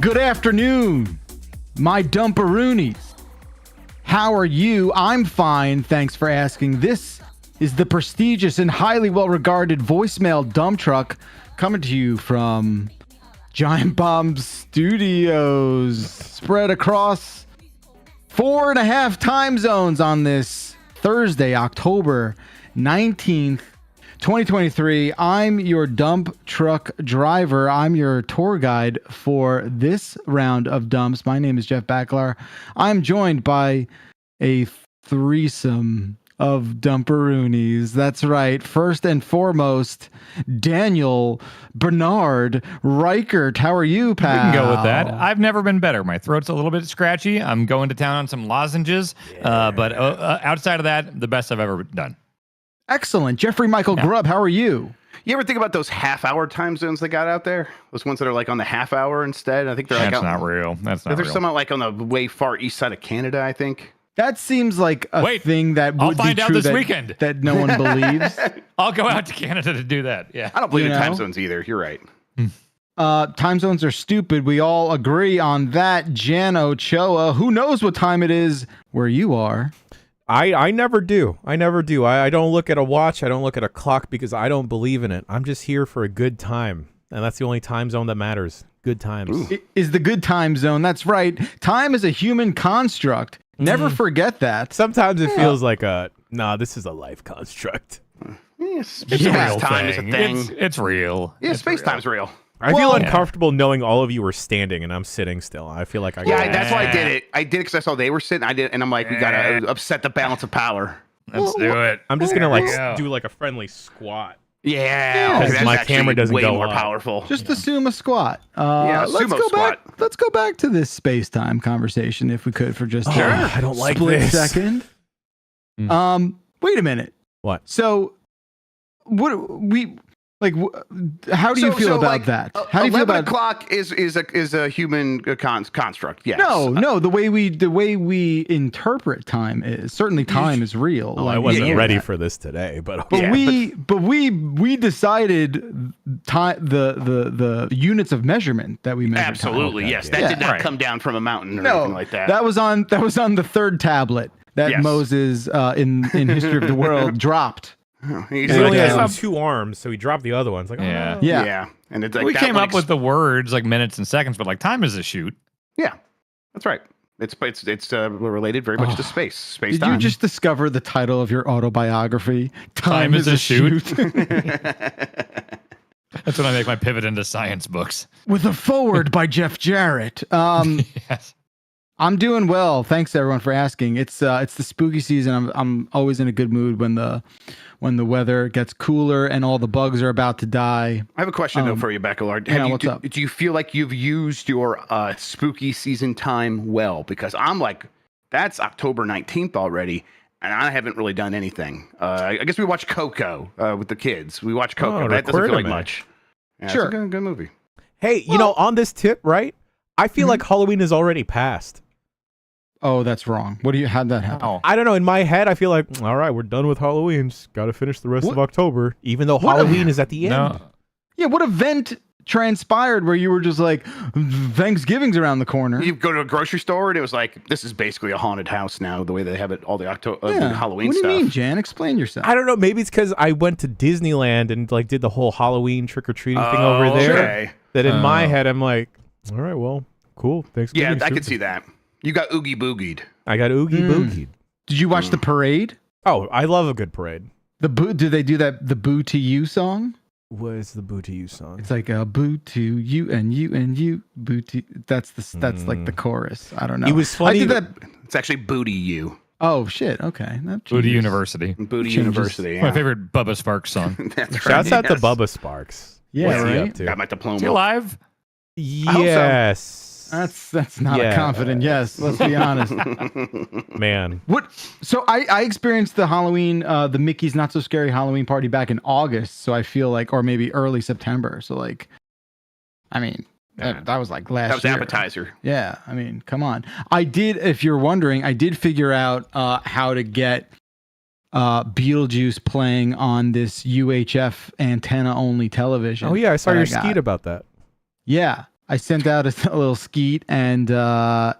Good afternoon, my dumperoonies. How are you? I'm fine, thanks for asking. This is the prestigious and highly well-regarded voicemail dump truck coming to you from Giant Bomb Studios, spread across 4.5 time zones on this Thursday, October 19th, 2023. I'm your dump truck driver. I'm your tour guide for this round of dumps. My name is Jeff Backlar. I'm joined by a threesome of dumperoonies. That's right. First and foremost, Daniel Bernard Reichert. How are you, pal? We can go with that. I've never been better. My throat's a little bit scratchy. I'm going to town on some lozenges. But outside of that, the best I've ever done. Excellent. Jeffrey Michael Grubb, how are you? You ever think about those half-hour time zones they got out there? Those ones that are like on the half hour instead? I think they're That's like not real. That's not real. There's some like on the way far east side of Canada, I think. That seems like a thing that would I'll find be out true this weekend. that no one believes. I'll go out to Canada to do that. Yeah. I don't believe in time zones either. You're right. Time zones are stupid. We all agree on that. Jan Ochoa, who knows what time it is where you are? I never do. I don't look at a watch. I don't look at a clock because I don't believe in it. I'm just here for a good time. And that's the only time zone that matters. Good times. It is the good time zone. That's right. Time is a human construct. Never forget that. Sometimes it feels like this is a life construct. Space-time is a thing. It's real. Yeah, space-time's real. I feel uncomfortable knowing all of you are standing and I'm sitting still. I feel like that's why I did it. I did it because I saw they were sitting. I did, and I'm like, we gotta upset the balance of power. Let's do it. I'm just gonna do like a friendly squat. Yeah, because my camera doesn't way go more up. Powerful. Just assume a squat. Sumo squat. Let's go back to this space-time conversation if we could for just I don't like split this. second. Wait a minute. What? So, what we like? How do you feel about that? How do you feel 11 about o'clock is a human construct? Yes. No. The way we interpret time is certainly time is real. I wasn't ready for this today, but we decided time the units of measurement that we measured. Absolutely, time. yes. That did not come down from a mountain or anything like that. That was on the third tablet that Moses in History of the World dropped. He only has 2 arms, so he dropped the other one. It's like, yeah. And it's like we came up with the words like minutes and seconds, but like time is a shoot. Yeah, that's right. It's related very much to space. Space Did time. you just discover the title of your autobiography? Time is a shoot. That's when I make my pivot into science books. With a foreword by Jeff Jarrett. Yes. I'm doing well. Thanks everyone for asking. It's the spooky season. I'm always in a good mood when the weather gets cooler and all the bugs are about to die. I have a question though for you, Backlar. What's up? Do you feel like you've used your spooky season time well? Because I'm like, that's October 19th already, and I haven't really done anything. I guess we watched Coco with the kids. We watched Coco. That doesn't feel like much. Yeah, sure. It's a good movie. Hey, you know, on this tip, right? I feel like Halloween is already passed. Oh, that's wrong. How'd that happen? I don't know. In my head, I feel like, all right, we're done with Halloween. Just got to finish the rest of October, even though Halloween is at the end. No. Yeah, what event transpired where you were just like, Thanksgiving's around the corner? You go to a grocery store and it was like, this is basically a haunted house now, the way they have it, all the Halloween what do stuff. you mean, Jan? Explain yourself. I don't know. Maybe it's because I went to Disneyland and like did the whole Halloween trick-or-treating thing over there. Okay. That in my head, I'm like, all right, well, cool. Thanksgiving. Yeah, I could see that. You got oogie boogied. I got oogie boogied. Did you watch the parade? Oh, I love a good parade. Do they do the Boo to You song? What is the Boo to You song? It's like a boo to you and you and you. Boo to that's like the chorus. I don't know. It was funny. I did that. It's actually Booty You. Oh shit. Okay. Booty University. Booty University. Yeah. My favorite Bubba Sparks song. That's right. Shouts out to Bubba Sparks. Yeah, What's he right? up to? Got my diploma. Is he alive? Yes. That's not a confident yes. Let's be honest. Man. What? So I experienced the Halloween, the Mickey's Not So Scary Halloween party back in August. So I feel like, or maybe early September. So like, I mean, that was like last year. That was appetizer. Yeah. I mean, come on. I did, if you're wondering, I did figure out how to get Beetlejuice playing on this UHF antenna only television. Oh yeah, I saw your skeet about that. Yeah. I sent out a little skeet, and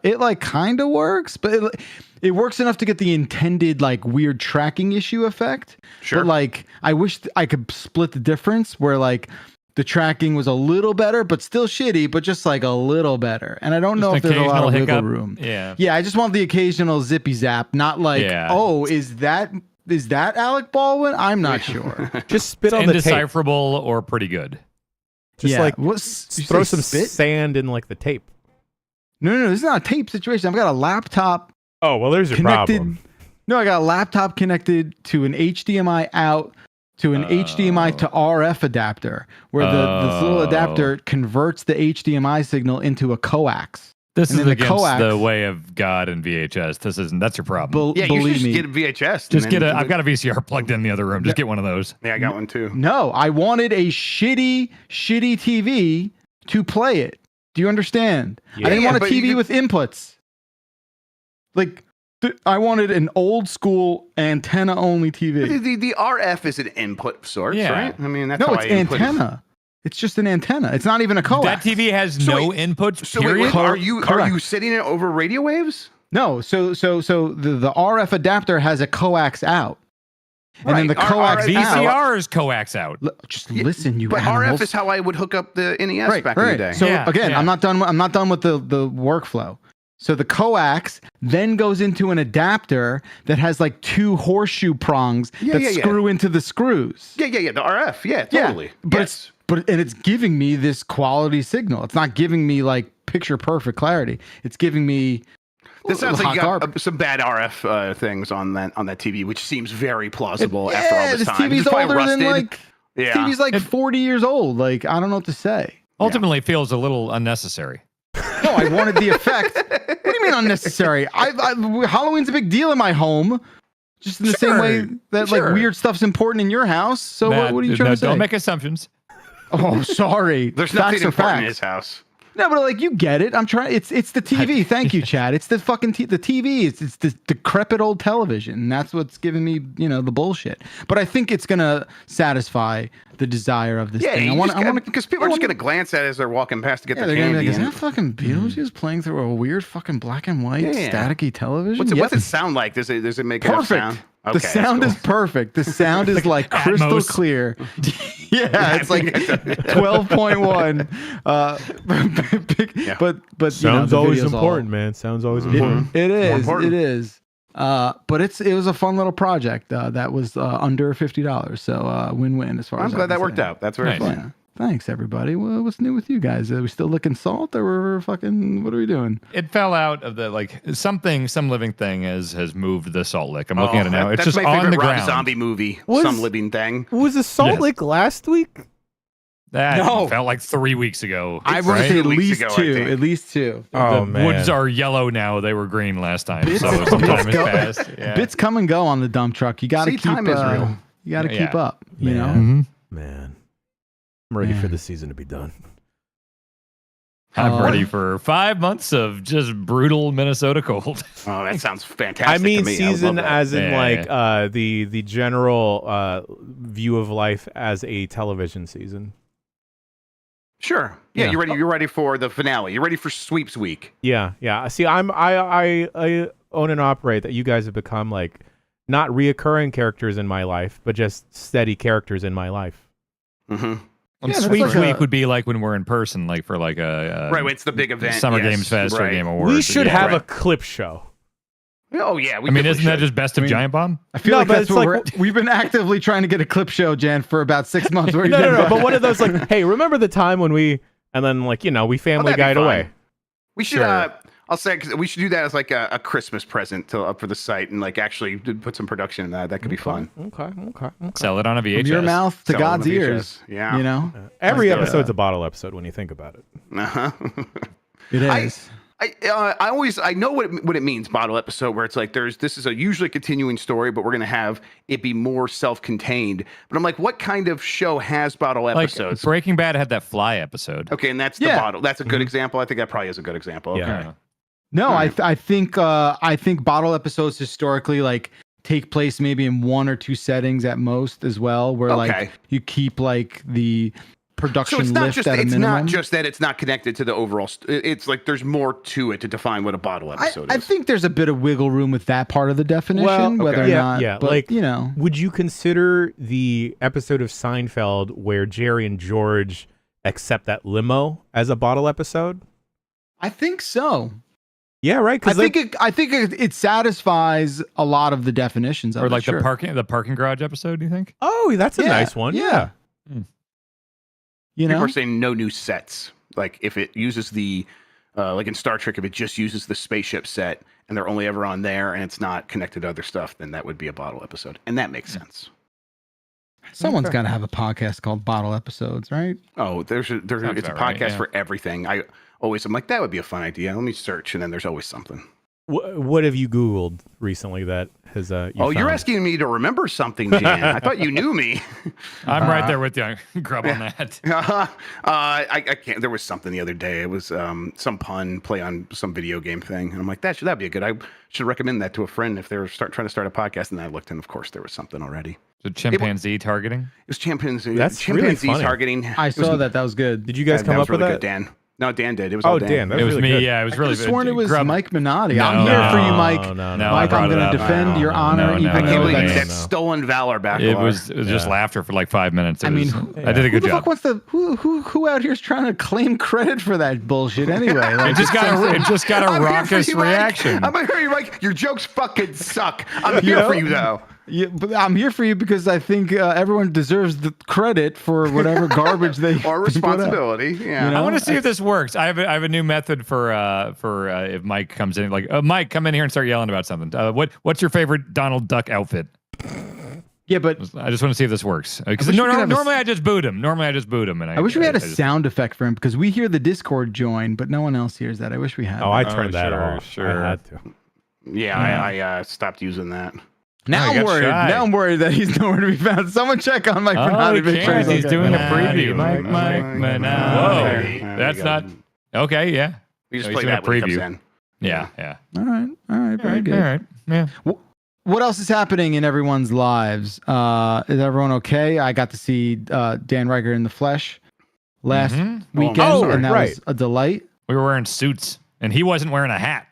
it like kind of works, but it works enough to get the intended like weird tracking issue effect. Sure. But like, I wish I could split the difference where like the tracking was a little better, but still shitty, but just like a little better. And I don't know if there's a lot of wiggle room. Yeah. I just want the occasional zippy zap, not like, oh, is that Alec Baldwin? I'm not sure. Just spit on the tape. Indecipherable or pretty good. Just throw some sand in like the tape. No, this is not a tape situation. I've got a laptop. Oh, well, there's your problem. No, I got a laptop connected to an HDMI out to an HDMI to RF adapter, where this little adapter converts the HDMI signal into a coax. This is against the way of God and VHS. That's your problem. You should just get a VHS. I've got a VCR plugged in the other room. Just get one of those. Yeah, I got one too. No, I wanted a shitty TV to play it. Do you understand? I didn't want a TV with inputs. Like, I wanted an old school antenna only TV. The RF is an input of sorts, right? I mean, that's it's antenna. It's just an antenna. It's not even a coax. That TV has no inputs. So wait, are you sitting it over radio waves? No. So the RF adapter has a coax out. And then the coax VCR's coax out. Just listen, you But animals. RF is how I would hook up the NES back in the day. So again, I'm not done with the workflow. So the coax then goes into an adapter that has like two horseshoe prongs that screw into the screws. Yeah. The RF. Yeah, totally. But it's giving me this quality signal. It's not giving me like picture perfect clarity. It's giving me. This sounds like you got some bad RF things on that TV, which seems very plausible after all this time. TV's older than like. TV's like 40 years old. Like, I don't know what to say. Ultimately, it feels a little unnecessary. No, I wanted the effect. What do you mean unnecessary? Halloween's a big deal in my home. Just in the same way that like weird stuff's important in your house. So what are you trying to say? Don't make assumptions. Oh, sorry. There's nothing important in his house. No, but like you get it. I'm trying. It's the TV. Thank you, Chad. It's the fucking the TV. It's the decrepit old television. And that's what's giving me the bullshit. But I think it's gonna satisfy the desire of this thing. Because people are just gonna glance at it as they're walking past to get their candy. They're gonna be like, is that fucking Beetlejuice playing through a weird fucking black and white staticky television? What's it sound like? Does it make enough sound? Okay, the sound is perfect. The sound is like crystal clear. It's like 12.1. But sound's always important, man. Sound's always important. It is. It is. But it was a fun little project that was under $50. So win-win as far as I'm glad that worked out. That's very fun. Yeah. Thanks, everybody. Well, what's new with you guys? Are we still licking salt, or we're fucking? What are we doing? It fell out of the some living thing has moved the salt lick. I'm looking at it now. It's just my on the Rob ground. Zombie movie. Some living thing. Was the salt lick last week? That felt like 3 weeks ago. I want to say at least two. At least two. Oh, the man. woods are yellow now. They were green last time. So some time has passed. Yeah. Bits come and go on the dump truck. You got to keep. Time is real. You got to keep up. You know. Mm-hmm. Man. I'm ready for the season to be done. I'm ready for 5 months of just brutal Minnesota cold. Oh, that sounds fantastic. I mean, to me. season as in the general view of life as a television season. Sure. Yeah, you're ready for the finale. You're ready for sweeps week. Yeah. See, I own and operate that you guys have become like not reoccurring characters in my life, but just steady characters in my life. Mm-hmm. Sweeps week would be like when we're in person, like for like a it's the big event, Summer Games Fest or Game Awards. We should have a clip show. Oh yeah, isn't that just best of Giant Bomb? I feel like that's what we've been actively trying to get a clip show, Jan, for about 6 months. No. But one of those like, hey, remember the time when we we Family Guy'd away. We should. I'll say we should do that as like a Christmas present for the site and like actually put some production in that. That could be fun. Okay. Sell it on a VHS. From your mouth to God's ears. Yeah. Every episode's a bottle episode when you think about it. It is. I know what it means, bottle episode, where it's like this is usually a continuing story, but we're gonna have it be more self-contained. But I'm like, what kind of show has bottle episodes? Like Breaking Bad had that fly episode. Okay, and that's the bottle. That's a good example. I think that probably is a good example. Okay. Yeah. No, I think bottle episodes historically like take place maybe in one or two settings at most as well, where like you keep like the production So it's not lift just at a it's minimum. not just that it's not connected to the overall. It's like there's more to it to define what a bottle episode I is. think there's a bit of wiggle room with that part of the definition, Well, whether or yeah, not. yeah, but, like, you know, would you consider the episode of Seinfeld where Jerry and George accept that limo as a bottle episode? I think so. Yeah, right. I think it satisfies a lot of the definitions of Or it, like sure. the parking garage episode, do you think? Oh, that's a Yeah, nice one. yeah. Yeah. You People know, are saying no new sets. Like if it uses the, like in Star Trek, if it just uses the spaceship set and they're only ever on there and it's not connected to other stuff, then that would be a bottle episode, and that makes sense. someone's Okay. got to have a podcast called Bottle Episodes, right? Oh, it's a about podcast right, yeah. for everything. I'm like, that would be a fun idea. Let me search, and then there's always something. What have you Googled recently that has You're found? asking me to remember something, Jan. I thought you knew me. I'm right there with you. Grub on that. I can't. There was something the other day. It was some pun play on some video game thing, and I'm like, that'd be a good. I should recommend that to a friend if they're trying to start a podcast. And I looked, and of course, there was something already. So chimpanzee targeting? It was chimpanzee. That's really chimpanzees funny. targeting. I It was- saw that. That was good. Did you guys come that up was with really that? good, Dan. No, Dan did. It was Oh, all Dan, that It was really me. good. Yeah, it was I really could've sworn it was Grub. Mike Minotti. No, I'm here for you, no, Mike. No, No, Mike, I I'm brought going it to up. defend your honor, even no, I though can't believe that- that's stolen valor back. It was just Yeah. laughter for like 5 minutes. It I mean, was- I did a Who good the fuck job. wants to? Who out here is trying to claim credit for that bullshit anyway? Like, It just got a I'm here for raucous you, Mike. reaction. I'm here, Mike. Your jokes fucking suck. I'm here know? for you, though. yeah, but I'm here for you because I think everyone deserves the credit for whatever garbage they Or they put out. responsibility. Yeah. You know? I want to see if this works. I have a new method for if Mike comes in, like Mike, come in here and start yelling about something. What's your favorite Donald Duck outfit? Yeah, but I just want to see if this works because wish we could have a- normally I just boot him. And I wish we had a just- sound effect for him because we hear the Discord join, but no one else hears that. I wish we had. Oh, that. I turned that sure, off. sure. I had to. Yeah, I stopped using that. Now Oh, I'm he got worried. shy. Now I'm worried that he's nowhere to be found. Someone check on Mike Minotti. he make sure can't. He's okay. doing a Minotti. preview. Mike Minotti. Whoa, that's not okay. Yeah, We just He's play doing a that when he comes preview. in. yeah. All right, very good. All right. Yeah. What else is happening in everyone's lives? Is everyone okay? I got to see Dan Riker in the flesh last weekend, Oh, and that right. was a delight. We were wearing suits, and he wasn't wearing a hat.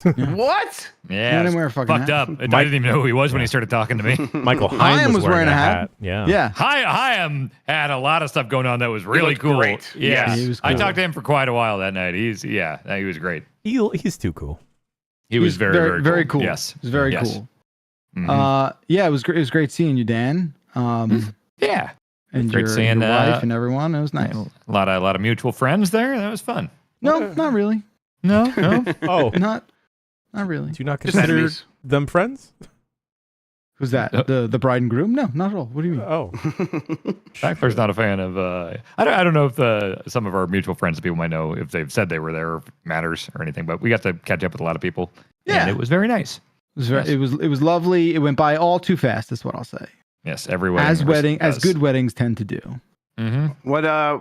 What? Yeah, didn't wear a fucking fucked hat. up. I didn't even know who he was when he started talking to me. Michael Hyam Hyam was wearing a hat. Yeah. Yeah, Hyam had a lot of stuff going on that was really looked cool. great. Yeah, Yes. He was I cool. talked to him for quite a while that night. He was great. He's too cool. He was very, very cool. Yes, it was very Yes. cool. Mhm. Yeah, it was great. It was great seeing you, Dan. Yeah, And Great your seeing, wife and everyone. It was nice. a lot of mutual friends there. That was fun. No, not really. No, no. Oh, Not really. do you not Just consider enemies. them friends? Who's that? The bride and groom? No, not at all. What do you mean? Oh, Backflire's not a fan of. I don't know if some of our mutual friends, people might know if they've said they were there, or if it matters or anything. But we got to catch up with a lot of people. Yeah. and it was very nice. It was very, Yes. it was lovely. It went by all too fast. That's what I'll say. Yes, every wedding. As good weddings tend to do. Mm-hmm. What? I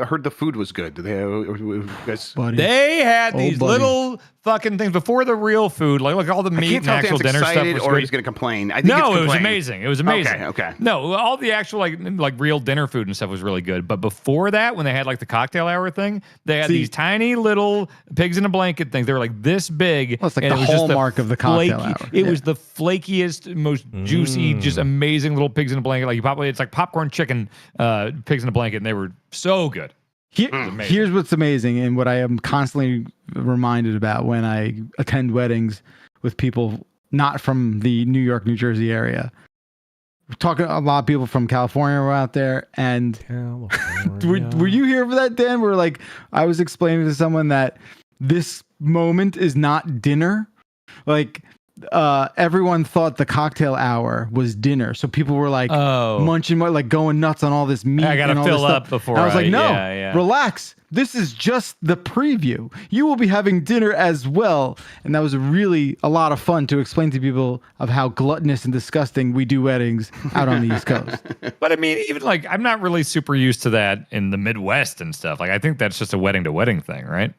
heard the food was good. Did they? You guys? Buddy. They had Oh, these buddy. little fucking things before the real food, like all the I meat can't and tell if actual Dan's dinner stuff excited was or good. he's going to complain. I think No, it's it was complain. amazing. It was amazing. Okay. No, all the actual like real dinner food and stuff was really good. But before that, when they had like the cocktail hour thing, they had See- these tiny little pigs in a blanket things. They were like this big. Well, it's like and the it was just hallmark of the cocktail hour. It Yeah. was the flakiest, most juicy, just amazing little pigs in a blanket. Like it's like popcorn chicken, pigs in a blanket, and they were so good. amazing. Here's what's amazing and what I am constantly reminded about when I attend weddings with people not from the New York, New Jersey area. We're talking a lot of people from California were out there, and were you here for that, Dan? Where like I was explaining to someone that this moment is not dinner. Like everyone thought the cocktail hour was dinner, so people were like munching, like going nuts on all this meat. I gotta and all fill this stuff. up before And I was like, no, yeah. relax. This is just the preview. You will be having dinner as well. And that was really a lot of fun to explain to people of how gluttonous and disgusting we do weddings out on the East Coast. But I mean, even like I'm not really super used to that in the Midwest and stuff. Like I think that's just a wedding to wedding thing, right?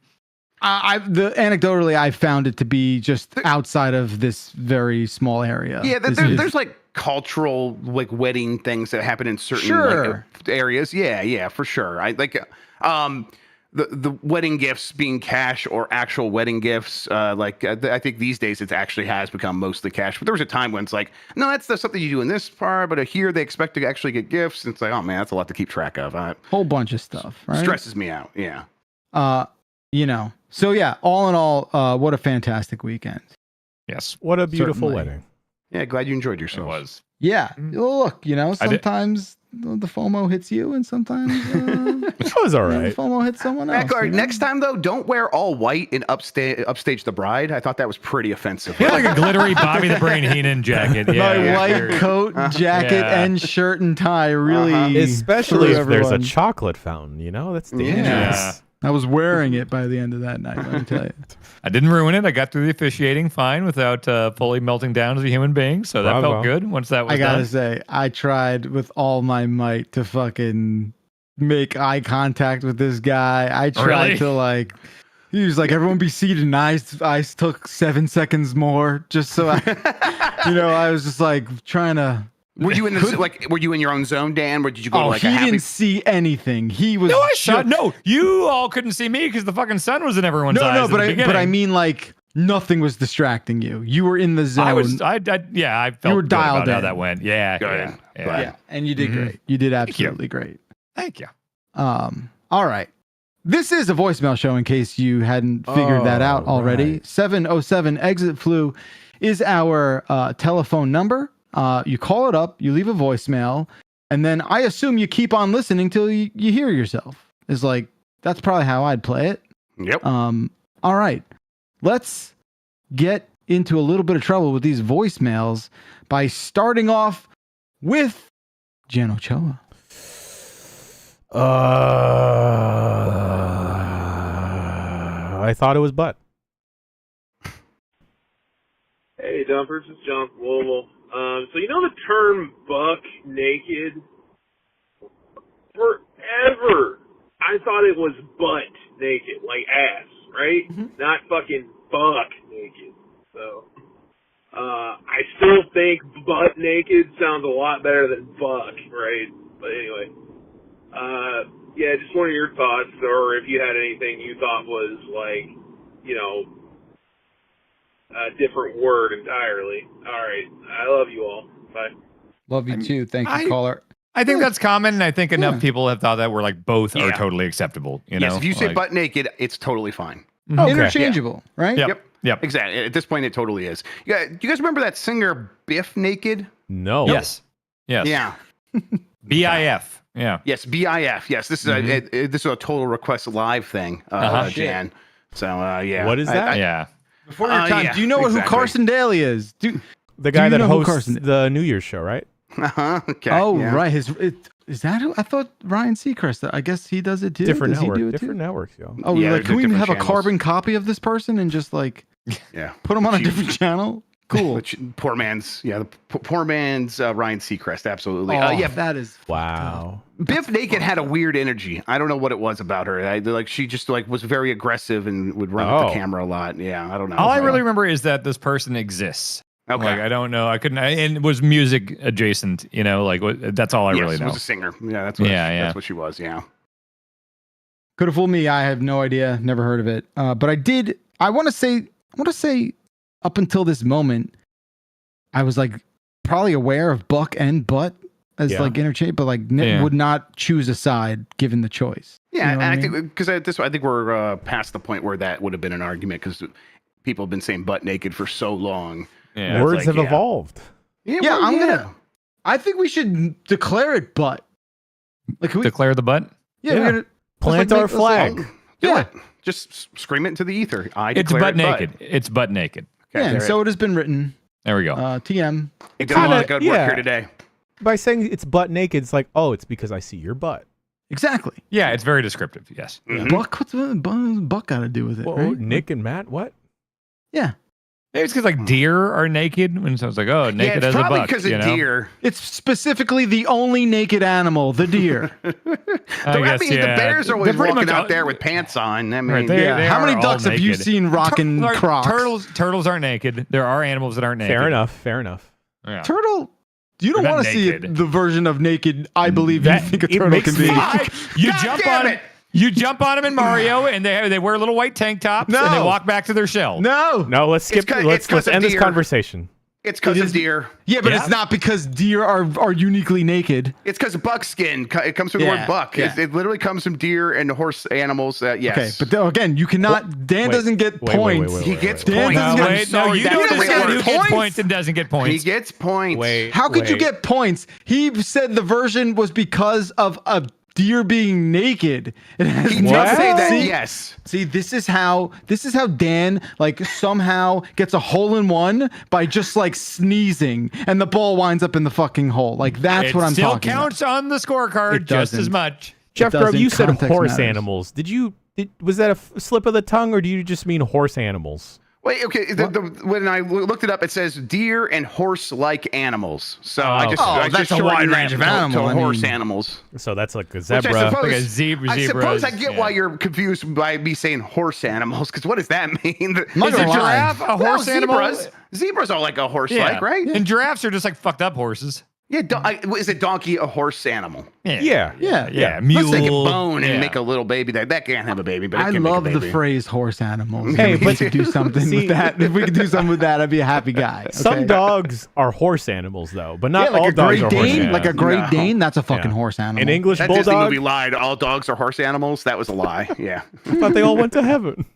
Anecdotally, I found it to be just outside of this very small area. Yeah, This there's is- like cultural like wedding things that happen in certain Sure. like, areas. Yeah, for sure. I like the wedding gifts being cash or actual wedding gifts. I think these days it actually has become mostly cash. But there was a time when it's like, no, that's something you do in this part, but here they expect to actually get gifts. And it's like, oh man, that's a lot to keep track of. Whole bunch of stuff, right? Stresses me out. Yeah. So yeah, all in all, what a fantastic weekend. Yes, What a beautiful Certainly. wedding. Yeah. Glad you enjoyed it yourself. was. Yeah. Well, look, I did- sometimes the FOMO hits you, and sometimes It was all the right. FOMO hits someone else. Backyard, you know? next time though, don't wear all white and upstage the bride. I thought that was pretty offensive. He had like a glittery Bobby the Brain Heenan jacket. My Yeah, white sure. coat, jacket, Yeah. and shirt and tie really, Especially threw if there's a everyone. chocolate fountain, that's dangerous. Yeah. I was wearing it by the end of that night. Let me tell you. I didn't ruin it. I got through the officiating fine without fully melting down as a human being. So that Bravo. felt good once that was I gotta done. say, I tried with all my might to fucking make eye contact with this guy. I tried Really? to like. He was like, "Everyone be seated," and I took 7 seconds more just so I, I was just like trying to. Were you in were you in your own zone, Dan? Or did you go to like he a happy? didn't see anything. He was. No, I saw. shook. No, you all couldn't see me because the fucking sun was in everyone's eyes. No, at but the I beginning. mean like nothing was distracting you. You were in the zone. I felt were good dialed about how in. that went. Yeah, Good. yeah. Glad. Yeah, and you did Mhm. great. You did you. absolutely great. Thank you. All right. This is a voicemail show in case you hadn't figured that out already. right. 707 Exit Flu is our telephone number. You call it up, you leave a voicemail, and then I assume you keep on listening till you hear yourself. It's like, that's probably how I'd play it. Yep. All right. Let's get into a little bit of trouble with these voicemails by starting off with Jen Ochoa. I thought it was butt. Hey, Dumpers, it's John from Louisville. So you know the term buck naked? Forever, I thought it was butt naked, like ass, right? Not fucking buck naked. So, I still think butt naked sounds a lot better than buck, right? But anyway, yeah, just one of your thoughts, or if you had anything you thought was like, a different word entirely. All right. I love you all. Bye. Love you too. Thank you, caller. I think that's common, and I think enough Yeah. people have thought that we're like both are Yeah. totally acceptable. Yes. If you say Like- butt naked, it's totally fine. Okay. Interchangeable, right? Yep. Yep. Exactly. At this point, it totally is. Yeah. Do you guys remember that singer Biff Naked? No. Yes. Yes. Yeah. BIF. Yeah. Yes. BIF. Yes. This is this is a Total Request Live thing, Jan. So yeah. What is that? Yeah. Before your time, yeah, do you know who exactly. Carson Daly is? The Do guy you that know who hosts Carson is? the New Year's show, right? Okay. Oh, yeah. right. Is that who? I thought Ryan Seacrest. I guess he does it too. Different does network. He do it Different too? networks, yo. Oh, Yeah, like, they're can we different have a channels. carbon copy of this person and just like Yeah. put him on a Huge. different channel? Cool. Which poor man's the poor man's Ryan Seacrest. Absolutely. Oh, Yeah. that is Wow. Biff Naked had a weird energy. I don't know what it was about her. She just was very aggressive and would run with Oh. the camera a lot. Yeah, I don't know. All I really remember is that this person exists. Okay. Like I don't know. I couldn't. And it was music adjacent. That's all I really know. was a singer. Yeah, that's what. Yeah. That's what she was. Yeah. could have fooled me. I have no idea. Never heard of it. But I did. I want to say, up until this moment, I was like probably aware of buck and butt as Yeah. like interchange, but like Yeah. would not choose a side given the choice. Yeah, You know what and I mean? think because I think we're past the point where that would have been an argument because people have been saying butt naked for so long. Yeah. That's Words like, have yeah. evolved. Yeah, I think we should declare it butt. Like, can we, Declare the butt. yeah, Yeah. we're gonna Plant let's, our let's, like- flag. Do Yeah. it. Just scream it into the ether. I It's declare butt it naked. It's butt naked. Okay, Yeah, and there so it has been written. There we go. TM. it did a lot kinda- of good yeah. work here today. By saying it's butt naked, it's like, oh, it's because I see your butt. Exactly. Yeah, it's very descriptive. Yes. Mhm. Buck. What's Buck got to do with it? Whoa, right? Nick and Matt, what? Yeah, Maybe it's because like deer are naked, and so it's like, oh, Yeah, naked it's as a probably buck. because you of know? deer. it's specifically the only naked animal, the deer. I I guess, mean, yeah. the bears are always They're pretty walking much out all- there with pants on. I mean, Right, they- Yeah. How are many all ducks have you naked. seen rocking Like, Crocs? Turtles aren't naked. There are animals that aren't naked. Fair enough. Fair enough. Yeah. Turtle. You don't They're not want to see naked. the version of naked I believe you That- think a it turtle makes can be. me- You God jump damn on it. You jump on them in Mario, and they wear little white tank tops, and they No. walk back to their shell. No. No, let's skip. 'cause- Let's it's 'cause of end this deer. conversation. It's because of deer. Yeah, but Yeah. it's not because deer are uniquely naked. It's because of buckskin. It comes from the Yeah, word buck. yeah. It literally comes from deer and horse animals. Yes. Okay, but again, you cannot. Dan Wait, doesn't get wait, points. wait, He gets Dan points. doesn't No, get- I'm wait, sorry, you that's don't the way understand it who works. gets Points? points and doesn't get He points. gets points. Wait. How could you wait. get points? He said the version was because of a deer being naked. It has He did nothing- say that. See? Yes. See, this is how Dan like somehow gets a hole in one by just like sneezing, and the ball winds up in the fucking hole. Like that's It what I'm still talking counts on the scorecard It just as doesn't. much. Jeff Grove, doesn't. you said Context horse matters. animals. Was that a slip of the tongue, or do you just mean horse animals? Wait. Okay. When I looked it up, it says deer and horse-like animals. So I just, Oh, I that's just a wide shortened range that of to animal, I horse mean. animals. So that's like a Which zebra. I suppose, Like a zebra- I suppose I zebras, get yeah. why you're confused by me saying horse animals, because what does that mean? Not Is a gonna lie. giraffe a horse animal? Zebras are like a horse-like, right? And giraffes are just like fucked up horses. Yeah. Is a donkey a horse animal? Yeah. Yeah. Let's Mule. take a bone and Yeah. make a little baby. That can't have a baby, but it I can love make a the baby. phrase horse animals. Hey, If we but- could do something See- with that. If we could do something with that, I'd be a happy guy. Some okay? dogs are horse animals, though, but not yeah, like all a dogs Great are horse Dane, animals. like a Great No. Dane. That's a fucking Yeah. horse animal. An English That Disney bulldog. movie lied. All dogs are horse animals. That was a lie. Yeah. I thought they all went to heaven.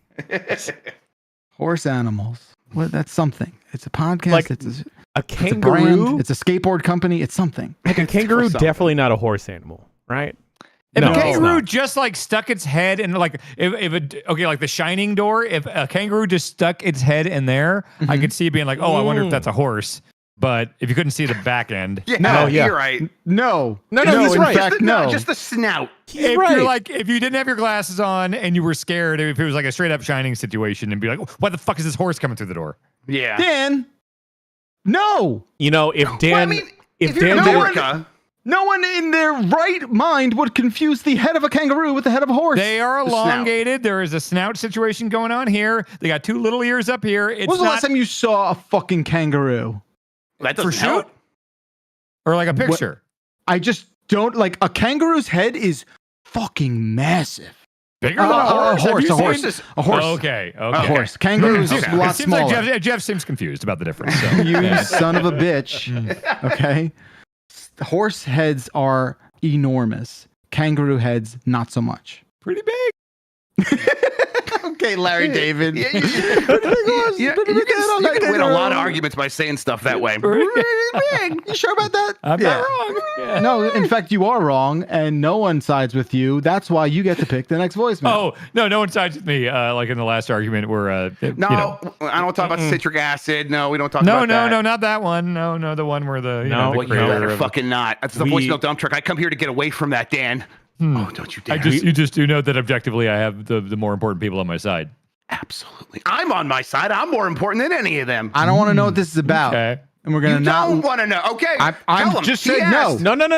Horse animals. What? That's something. It's a podcast. Like it's a A brand. kangaroo. It's a skateboard company. It's something. Like a kangaroo, for something. definitely not a horse animal, right? If No, a it's kangaroo not. just like stuck its head in like like the Shining door, if a kangaroo just stuck its head in there, I could see it being like, oh, I wonder if that's a horse. But if you couldn't see the back end, Yeah. No, You're right. No. No, he's in right. fact, no. Just the snout. if right. you're like, if you didn't have your glasses on and you were scared, if it was like a straight up Shining situation, and be like, why the fuck is this horse coming through the door? Yeah. Dan. No. You know, if Dan, Well, I mean, if you're in Dan, did- America, No one in their right mind would confuse the head of a kangaroo with the head of a horse. They are The snout. elongated. There is a snout situation going on here. They got two little ears up here. It's When was the not last time you saw a fucking kangaroo? that for doesn't help. shoot or like a picture. I just don't like a kangaroo's head is fucking massive. Bigger than a horse. Have you seen- A horse. Okay. A Okay. horse. Kangaroo's Okay. a lot It seems smaller. like Jeff seems confused about the difference. So. You son of a bitch. Okay. Horse heads are enormous. Kangaroo heads, not so much. Pretty big. Okay, Larry David. Yeah, you can win a lot of arguments by saying stuff that way. You sure about that? I'm not wrong. Yeah. No, in fact, you are wrong, and no one sides with you. That's why you get to pick the next voicemail. Oh no one sides with me. Like in the last argument, where No, you know, I don't talk about citric acid. No, we don't talk no, about that. no, not that one. No, the one where the you No, know, the what You creator better of- fucking not. That's the voicemail dump truck. I come here to get away from that, Dan. Oh, don't you dare. you just do know that objectively, I have the more important people on my side. Absolutely. I'm on my side. I'm more important than any of them. I don't want to know what this is about. Okay. And we're going You to not. don't want to know. Okay. I'm tell him. just He saying no. asked. no. pick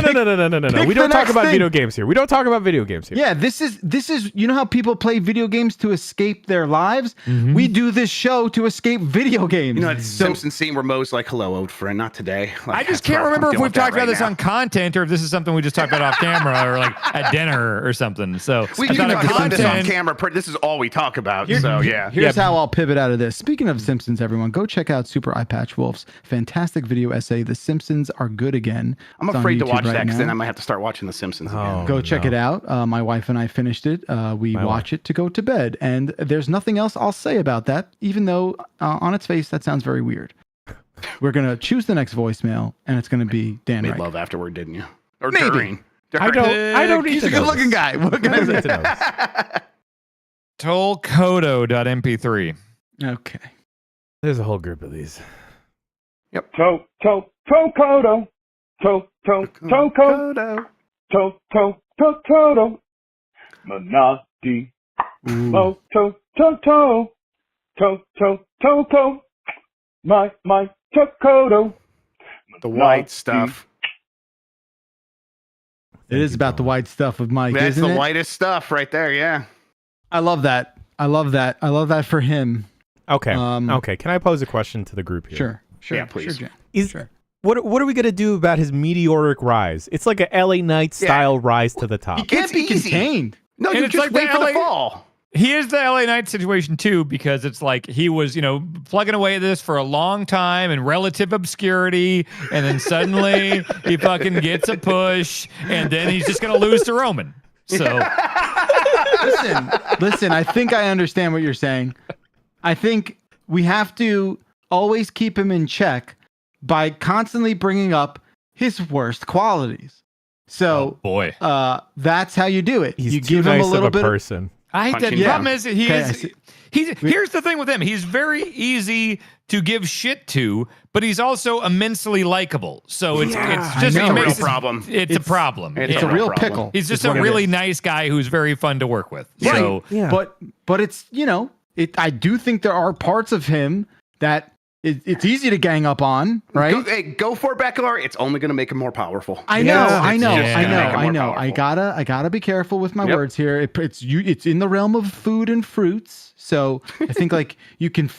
We the don't talk next about thing. video games here. We don't talk about video games here. Yeah, this is you know how people play video games to escape their lives? We do this show to escape video games. You know that Simpsons scene where Moe's like, hello, old friend, not today. Like, I just that's can't rough. I'm remember if dealing we've with that talked about right this now. on content or if this is something we just talked about off camera or like at dinner or something. So We I can thought talk of about this on content. camera. This is all we talk about. So, yeah. Here's how I'll pivot out of this. Speaking of Simpsons, everyone, go check out Super Eye Patch Wolf's fantastic video essay, The Simpsons Are Good Again. I'm It's on afraid to YouTube watch right that because then now. I might have to start watching The Simpsons again. Oh, Go check no. it out. My wife and I finished it. We watch it to go to bed. And there's nothing else I'll say about that, even though on its face, that sounds very weird. We're going to choose the next voicemail, and it's going to be Dan Made Reich. love afterward, didn't you? Or Maybe. during. I don't need He's to a know good-looking this. guy. What can I I don't need to say? know this. Tolkodo.mp3. Okay. There's a whole group of these. Tokodo. Toko. Toto. Minotti. Moto. Toto. Toko. My Tokodo. The white stuff. It is about the white stuff of Mike, That's isn't the it? whitest stuff right there. Yeah. I love that. I love that for him. Okay. Um, okay. Can I pose a question to the group here? Sure. Yeah, please. Sure, Jen. Is Sure. What are we gonna do about his meteoric rise? It's like a LA Knight style rise to the top. He can't be easy. contained. No, And you it's just like wait the for LA the fall. He is the LA Knight situation too, because it's like he was, plugging away at this for a long time in relative obscurity, and then suddenly he fucking gets a push, and then he's just gonna lose to Roman. So Listen, I think I understand what you're saying. I think we have to always keep him in check by constantly bringing up his worst qualities. So, boy, that's how you do it. He's you too give nice him a little of a bit person. The problem is Okay, here's the thing with him. He's very easy to give shit to, but he's also immensely likable. So it's just I know. he makes Real problem. It's a problem. It's It's a Yeah. real problem. pickle. He's just is a what it really is. nice guy who's very fun to work with. Right. So Yeah. But it's I do think there are parts of him that it's easy to gang up on, right? Go for it, Beckler. It's only going to make him more powerful. I know. just gonna make him more I powerful. gotta be careful with my Yep. words here. It's in the realm of food and fruits. So I think like you can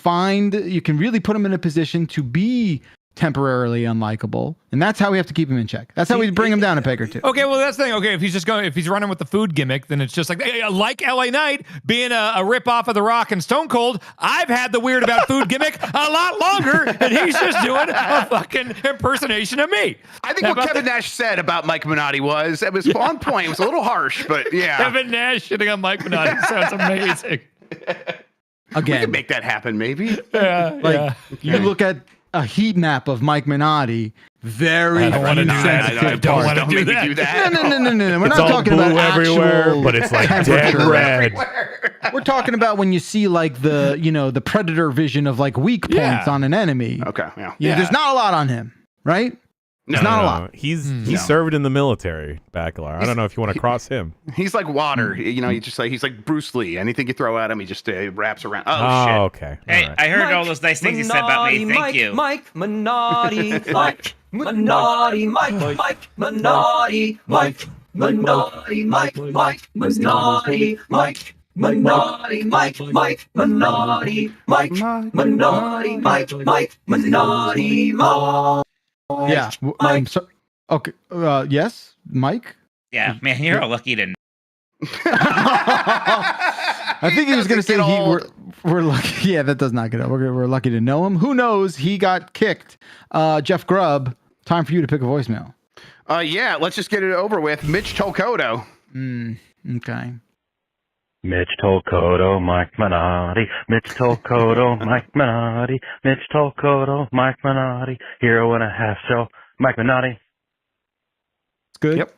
really put him in a position to be temporarily unlikable, and that's how we have to keep him in check. That's how we bring him down a peg or two. okay, well that's the thing. Okay, if he's running with the food gimmick, then it's just like LA Knight being a rip off of The Rock and Stone Cold. I've had the weird about food gimmick a lot longer, and he's just doing a fucking impersonation of me. I think what Kevin Nash said about Mike Minotti was on point. It was a little harsh, but yeah. Kevin Nash shitting on Mike Minotti sounds amazing. We Again, can make that happen, maybe. like you look at a heat map of Mike Minotti, very I don't wanna do that. sensitive I don't parts. wanna Don't do make me that. do that. No. We're It's not all talking blue about everywhere, actual but it's like dead temperature. red. We're talking about when you see like the predator vision of like weak points Yeah. on an enemy. Okay, yeah. Yeah, there's not a lot on him, right? There's not a lot. He's served in the military, Bacalar. I don't know if you want to cross him. He's like water. He's like Bruce Lee. Anything you throw at him, he just wraps around. Oh, Oh, shit. okay. Hey, All right. I heard all those nice things you said about me. Thank you. Mike Minotti, Mike Minotti, Mike Minotti, Mike Minotti, Mike Minotti, Mike Minotti, Mike Minotti, Mike Minotti, Mike. Yeah. I'm so, okay. Yes, Mike. Yeah, man, you're all lucky to. I think he was going to say we're lucky. Yeah, that does not get old. We're lucky to know him. Who knows? He got kicked. Jeff Grubb. Time for you to pick a voicemail. Yeah, let's just get it over with. Mitch Tolkoto. Okay. Mitch Tolkoto, Mike Minotti. Mitch Tolkoto, Mike Minotti. Mitch Tolkoto, Mike Minotti. Hero and a half show, Mike Minotti. It's good. Yep.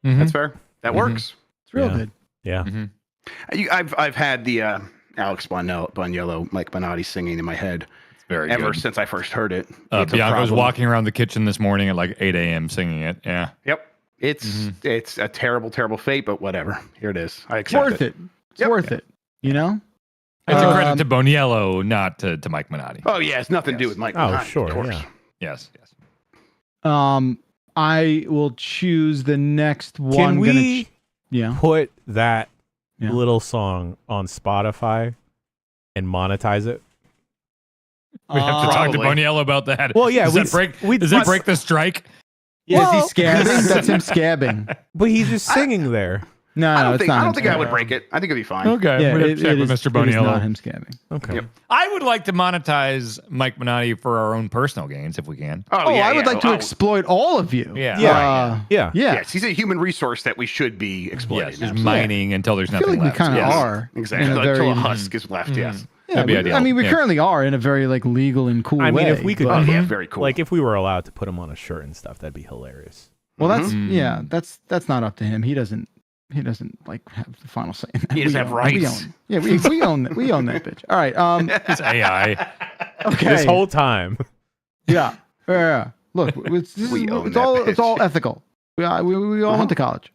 Mhm. That's fair. That works. It's real Yeah. good. Yeah. I've had the Alex Boniello, Mike Minotti singing in my head Very ever good. since I first heard it. It's a Bianca was problem. walking around the kitchen this morning at like 8 a.m. singing it. Yeah. Yep. It's a terrible, terrible fate, but whatever. Here it is. I It's accept worth it. It's Yep. worth it. You know? It's a credit to Boniello, not to Mike Minotti. Oh yeah, it's nothing to do with Mike. Oh, Minotti, sure, of course. yeah. Yes. I will choose the next one. Can we Yeah. put that Yeah. little song on Spotify and monetize it? We have to talk to Probably. Boniello about that. Well, yeah, Does that break the strike? Yeah, is he scabbing? That's him scabbing. But he's just singing there. No, I don't it's think not I him don't think I would scabbing. break it. I think it'd be fine. Okay. Yeah, We'd have it to check with is- Mr. it is Boniello. not him scabbing. Okay. Yep. I would like to monetize Mike Minotti for our own personal gains if we can. Oh, Oh, yeah, I would yeah. like to Oh, exploit all of you. Yeah. Yeah. Yeah. Yeah. Yes, he's a human resource that we should be exploiting. Yes, just Absolutely. mining until there's I feel nothing like we left. kind of Yes. are. Exactly. In a Until very, a husk is left. Yes. yeah, That'd be we- ideal. I mean, we Yeah. currently are in a very like legal and cool I mean, way. if we could, but- Oh yeah, very cool. like, if we were allowed to put him on a shirt and stuff, that'd be hilarious. well, that's Mhm. yeah, that's not up to him. He doesn't like have the final say in that. He doesn't We have own- we rights. own- Yeah, we own that. We own that bitch. All right. It's AI. Okay. This whole time. Yeah. Yeah. Look, it's all ethical. We all went to college.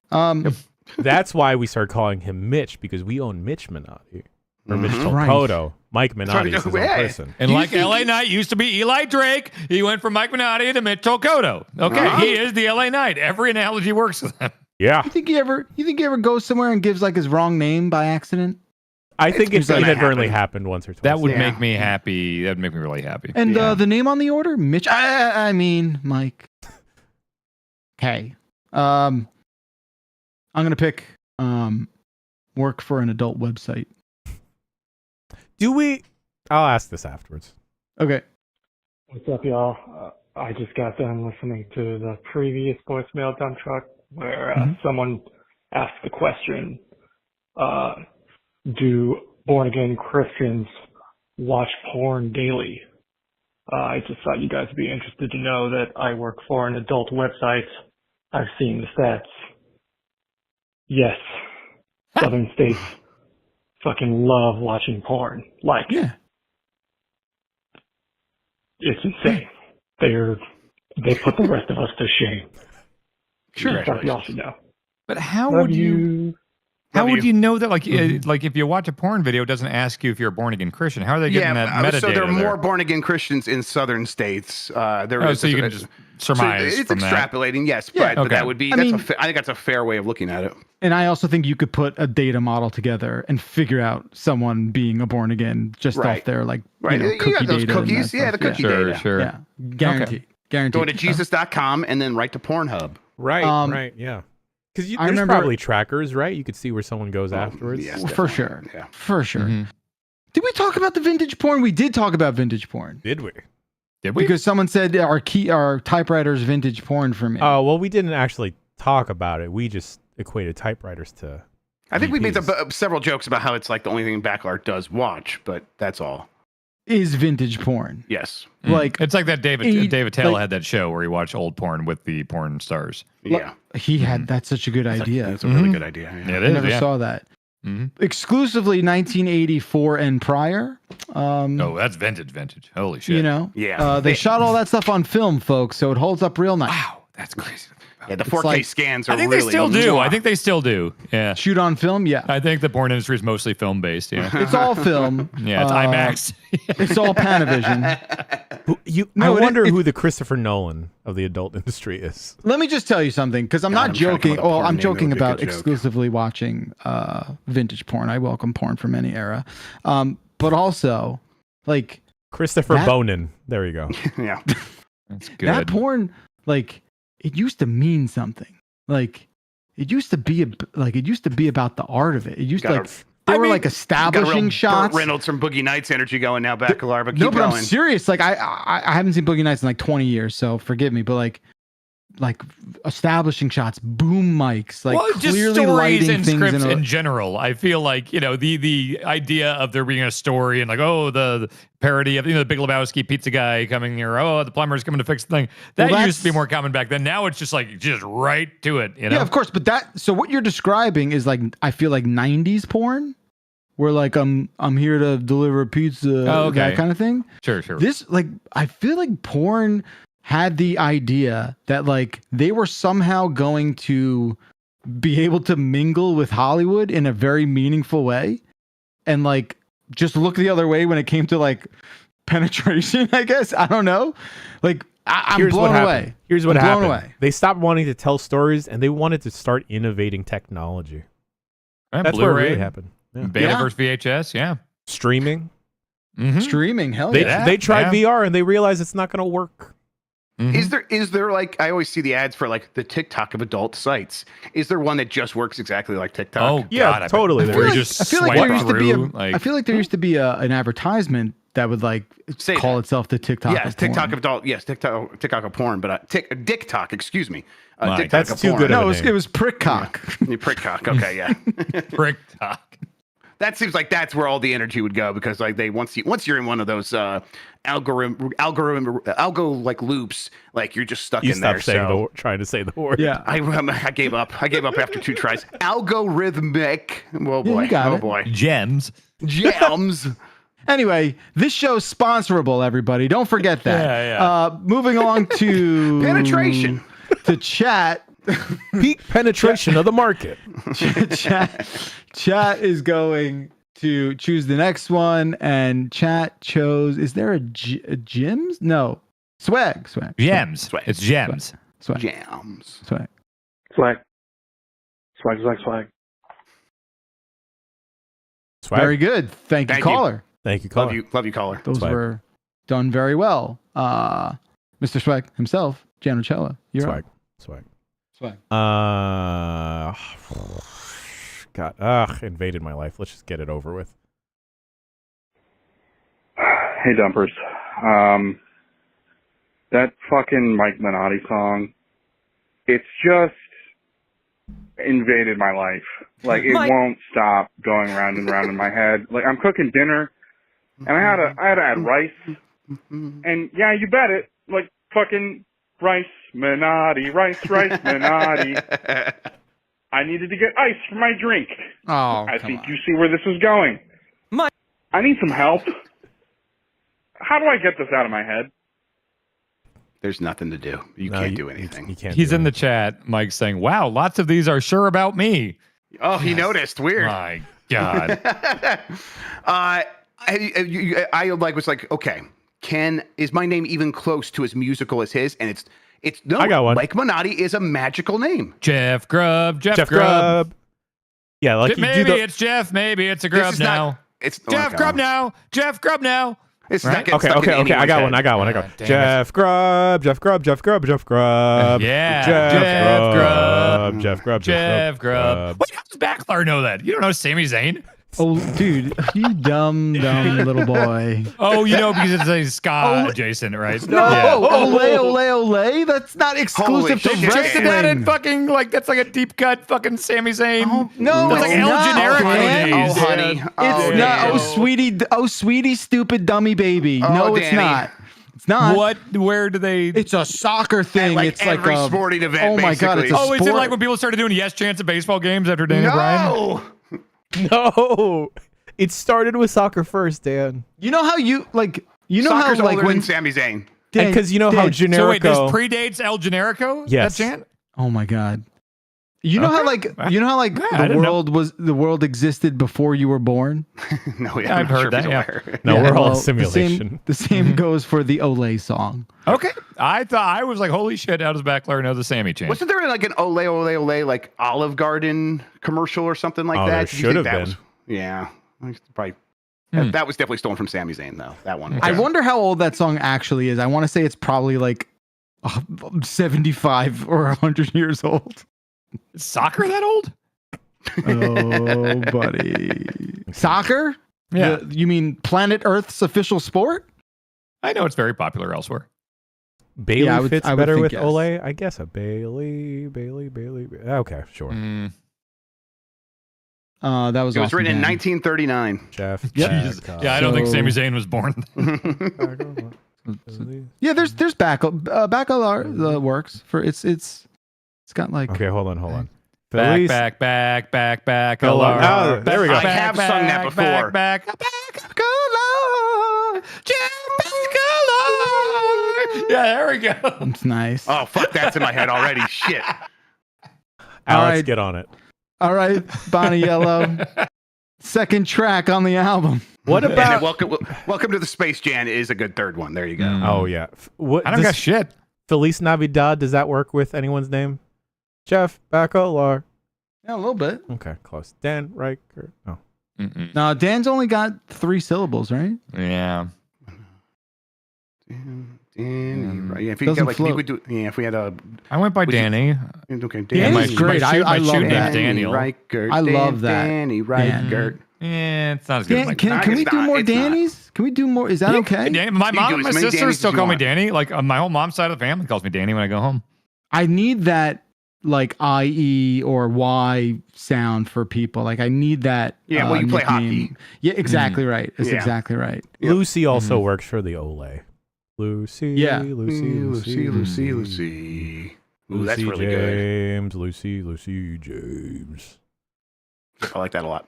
That's why we started calling him Mitch, because we own Mitch Minotti. Or Mitch Right. Tolkoto. Mike Minotti is his own Hey. person. And like LA Knight used to be Eli Drake, he went from Mike Minotti to Mitch Tolkoto. Okay, he is the LA Knight. Every analogy works with him. Yeah. You think he ever goes somewhere and gives like his wrong name by accident? I think it's gonna inadvertently happen. happened once or twice. That would Yeah. make me happy. That would make me really happy. And Yeah. the name on the order, Mitch. I mean, Mike. Okay. I'm gonna pick work for an adult website. Do we? I'll ask this afterwards. Okay. What's up, y'all? I just got done listening to the previous voicemail dump truck where someone asked the question, do born-again Christians watch porn daily? I just thought you guys would be interested to know that I work for an adult website. I've seen the stats. Yes. Southern states fucking love watching porn. Like, Yeah. it's insane. They put the rest of us to shame. Sure. Stuff y'all should know. But how Love would you? How would you know that? Like, like if you watch a porn video, it doesn't ask you if you're a born again Christian. How are they getting that metadata? So there are more there? born again Christians in southern states. Oh, so you can just surmise So it's from that. extrapolating, yes, Yeah. but Okay. that would be. I That's mean- I think that's a fair way of looking at it. And I also think you could put a data model together and figure out someone being a born again just Right. off their like Right. you know, You cookie got those data. and cookies. that Yeah, stuff. the cookie Sure, data. sure. Yeah. Guaranteed. Guaranteed. Go to Jesus.com and then right to Pornhub. Right, Um, yeah. Because I there's remember- probably trackers, right? You could see where someone goes afterwards. yes. For definitely. sure. Yeah. For sure. Mhm. Did we talk about the vintage porn? We did talk about vintage porn. Did we? Did we? Because someone said our typewriter's vintage porn for me. Oh, well, we didn't actually talk about it. We just equated typewriters to. I think we made EPs. several jokes about how it's like the only thing Backlart does watch, but that's all. Is vintage porn. Yes. Like it's like that David eight- Taylor like- had that show where he watched old porn with the porn stars. Yeah. he had that's such a good idea. That's a really good idea. Yeah, Yeah. it I is. never yeah. saw that. Mhm. Exclusively 1984 and prior. Oh, that's vintage. Holy shit! You know? Yeah. They shot all that stuff on film, folks, so it holds up real nice. Wow, that's crazy. Yeah, the 4K like- scans are I think really they still do. I think they still do. Yeah. Shoot on film, yeah. I think the porn industry is mostly film based. Yeah. It's all film. Yeah, it's IMAX. It's all Panavision. No, I wonder it- who the Christopher Nolan of the adult industry is. Let me just tell you something, because I'm not I'm trying to come joking. up with a Well, porn I'm name that joking would be a about good joke. exclusively watching vintage porn. I welcome porn from any era. But also, like Christopher That- Bonin. There you go. Yeah. That's good. that porn, like it used to mean something. Like it used to be about the art of it. It used to Got like a- they I were mean, like Got a establishing real shots. Burt Reynolds from Boogie Nights energy going now, Backlart, but keep No, but going. I'm serious. Like I haven't seen Boogie Nights in like 20 years, so forgive me. But like establishing shots, boom mics, like well, just clearly stories lighting and things scripts in a, in general. I feel like the idea of there being a story and like the parody of the Big Lebowski pizza guy coming here. Oh, the plumber's coming to fix the thing. That Well, used to be that's- more common back then. Now it's just right to it. You know? Yeah, of course. But so what you're describing is like I feel like 90s porn, where like I'm here to deliver a pizza, Oh, okay. that kind of thing. Sure. This I feel like porn had the idea that like they were somehow going to be able to mingle with Hollywood in a very meaningful way, and like just look the other way when it came to like penetration. I guess I don't know. Like I'm Here's blown what away. happened. Here's what I'm happened. blown away. They stopped wanting to tell stories and they wanted to start innovating technology. Right, That's where it Blu-ray, really happened. Yeah. Beta Yeah. versus VHS. Yeah. Streaming. Mhm. Streaming, hell They yeah. they tried yeah. VR and they realized it's not going to work. Mhm. Is there like I always see the ads for like the TikTok of adult sites? Is there one that just works exactly like TikTok? Oh Yeah, God, I bet. totally. Where There you is. just I feel like swipe there used to be through, like, I feel like there used to be an advertisement that would like Say call that. itself the TikTok. Yes, of porn. TikTok of adult. Yes, TikTok of porn, but Dick Talk. Excuse me. Mike, TikTok that's of too porn. good of No, a it was, name. it was prick cock. You prick cock. Okay, yeah. prick talk. That seems like that's where all the energy would go because like they once you're in one of those algo like loops, like you're just stuck You in there. stopped saying So trying to say the word. Yeah. I gave up. I gave up after 2 tries. Algorithmic. Oh Yeah, boy. you got Oh it. boy. Gems. Gems. Anyway, this show's sponsorable, everybody. Don't forget that. Yeah. Moving along to Penetration. To chat. Peak penetration of the market. Chat is going to choose the next one, and chat chose. Is there a Jims? No, swag. Gems. Swag. It's gems. Swag. Jams. Swag. Swag. Swag, swag, swag. Swag. Very good. Thank you, Thank you. caller. Thank you, caller. Love you, caller. Those Swag. were done very well. Mr. Swag himself, Janocella. You're Swag. up. Swag. Swag. God, invaded my life. Let's just get it over with. Hey, Dumpers. That fucking Mike Minotti song, it's just invaded my life. Like, it won't stop going round and round in my head. Like, I'm cooking dinner, and I had to add rice. And, yeah, you bet it. Like, fucking rice Minotti, rice Minotti. I needed to get ice for my drink. Oh, I think you see where this is going. I need some help. How do I get this out of my head? There's nothing to do. You can't do anything. You can't. He's in the chat. Mike's saying, "Wow, lots of these are sure about me." Oh, he noticed. Weird. My God. I was like, okay, is my name even close to as musical as his? And it's no. I got one. Mike Minotti is a magical name. Jeff Grubb. Yeah, like Maybe it's Jeff. Maybe it's a Grubb now. It's Jeff Grubb now. Jeff Grubb now. It's Right? not getting Okay. stuck in I got anyone's one. head. Damn Jeff Grubb. Yeah. Jeff Grubb. Wait, how does Backlar know that? You don't know Sami Zayn? Oh, dude, you dumb little boy. Oh, you know, because it's a ska adjacent, right? No, Yeah. ole. That's not exclusive to Holy shit. Check that in wrestling. fucking, like, that's like a deep cut fucking Sami Zayn. No, That's it's like El not, Generico man. days. Oh, honey. It's not. Oh, sweetie, stupid dummy baby. No, it's Danny. not. It's not. Where do they? It's a soccer thing. Like it's like every a sporting event, Oh my god, it's a basically. Oh, is it sport. like when people started doing yes chants at baseball games after Daniel Bryan? No. No, it started with soccer first, Dan. You know how you like. You know Soccer's how like older when than Sami Zayn. Dan, Because you know how Dan, Generico. So wait, this predates El Generico? Yes. That chant? Oh my god. You know how like I the didn't world existed before you were born? No, Yeah, I've heard that, yeah. No, Yeah, we're all well, a simulation. The same goes for the Olay song. Okay. I was like, holy shit, how does Backlar know the Sammy chant? Wasn't there like an ole like Olive Garden commercial or something like Oh, that? there Did you should think have that been. Yeah, probably. Hmm. That was definitely stolen from Sami Zayn though. That one. I wonder how old that song actually is. I want to say it's probably like 75 or 100 years old. Is soccer that old? Oh, buddy. Soccer? Yeah. You mean planet Earth's official sport? I know it's very popular elsewhere. Bailey Yeah, I would fits think better with yes. Ole. I guess a Bailey. Okay, sure. Mm. That was It was awesome, written in Dan. 1939. Jeff. Yep. Jesus. Yeah, I don't think So- Sami Zayn was born. Yeah, there's Backlar works for it's got like Okay, hold on. Back, Felice- back. Hold on. Alar. Oh, there we go. I have sung that before. Back. Yeah, there we go. It's nice. Oh fuck, that's in my head already. Shit. Alex, right. get on it. All right, Bonnie Yellow. Second track on the album. What And about? welcome to the Space Jam is a good third one. There you go. Oh yeah. What? I don't got shit. Feliz Navidad. Does that work with anyone's name? Jeff Bacolar. Yeah, a little bit. Okay, close. Dan Riker. Oh. Mm-mm. No, Dan's only got 3 syllables, right? Yeah. Danny, right. Yeah, if we Doesn't got, like, float. we would do, yeah, if we had a I went by Would you- Danny. okay, Danny's my- great. my I love shoot that. name's Daniel. Riker, I love that. Danny Riker. Yeah, it's not as good as Dan, my can we it's do not, more it's not. Danny's? Can we do more? Is that okay? Danny, my You mom do and my as many sister Dannys still as you call me want. Danny. Like my whole mom's side of the family calls me Danny when I go home. I need that like IE or Y sound for people. Like I need that. Yeah, well, you play nickname. hockey. Yeah, exactly right. That's Yeah. exactly right. Yep. Lucy also works for the Ole. Lucy. Yeah. Lucy. Ooh, that's really good. Lucy James. I like that a lot.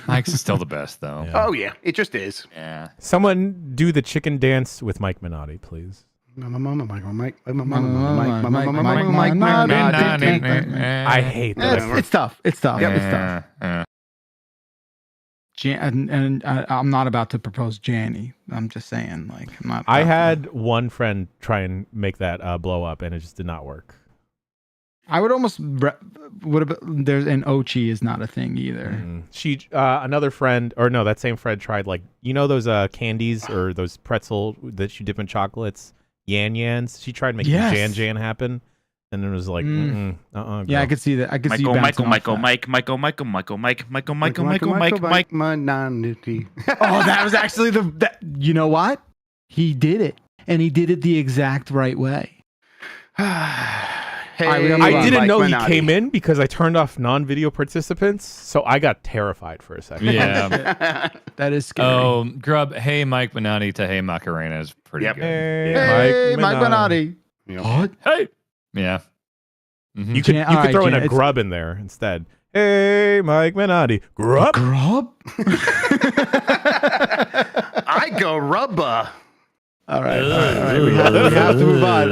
Mike's is still the best though. Yeah. Oh yeah, it just is. Yeah. Someone do the chicken dance with Mike Minotti, please. I hate that. It's tough. It's tough. Yep. It's tough. And I'm not about to propose Janny. I'm just saying, like, I'm not. I had one friend try and make that blow up, and it just did not work. I would almost would have. There's an Ochi is not a thing either. She another friend, or no, that same friend tried like those candies or those pretzel that you dip in chocolates, Yans. She tried making Jan happen, and it was like, yeah, I could see that. I could see you Michael, Mike. Oh, that was actually you know what? He did it, and he did it the exact right way. Hey, I didn't Mike know Minotti. he came in because I turned off non-video participants, so I got terrified for a second. Yeah. That is scary. Oh, Grub, hey, Mike Minotti to hey, Macarena is pretty good. Hey, Mike Minotti. What? Hey. Yeah. You could throw in a grub in there instead. Hey, Mike Minotti. Grub? Grub? I go rubba. All right. We have to move on.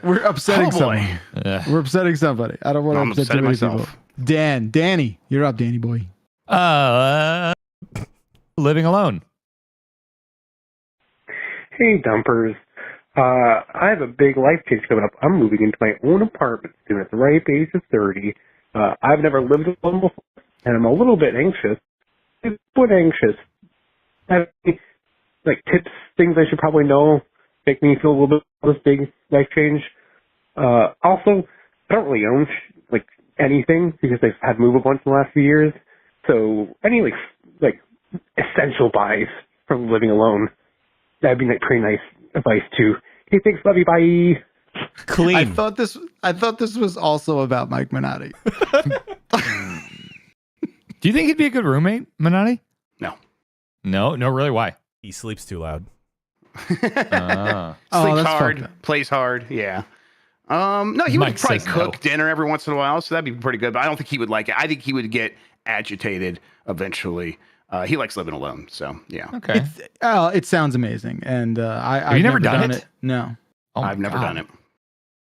We're upsetting someone. We're upsetting somebody. I don't want to upset too many people. Danny, you're up, Danny boy. Living alone. Hey, dumpers. I have a big life change coming up. I'm moving into my own apartment soon at the ripe age of 30. I've never lived alone before, and I'm a little bit anxious. Have any, tips, things I should probably know, make me feel a little bit of this big life change? Also, I don't really own anything because I've had to move a bunch in the last few years. So any essential buys from living alone, that'd be pretty nice advice too. Hey, thanks, love you, bye. Clean. I thought this was also about Mike Minotti. Do you think he'd be a good roommate, Minotti? No, really. Why? He sleeps too loud. Sleeps hard, plays hard. Yeah. No, he would probably cook dinner every once in a while, so that'd be pretty good. But I don't think he would like it. I think he would get agitated eventually. He likes living alone, so yeah. Okay. It sounds amazing, and I've never done it. No, I've never done it.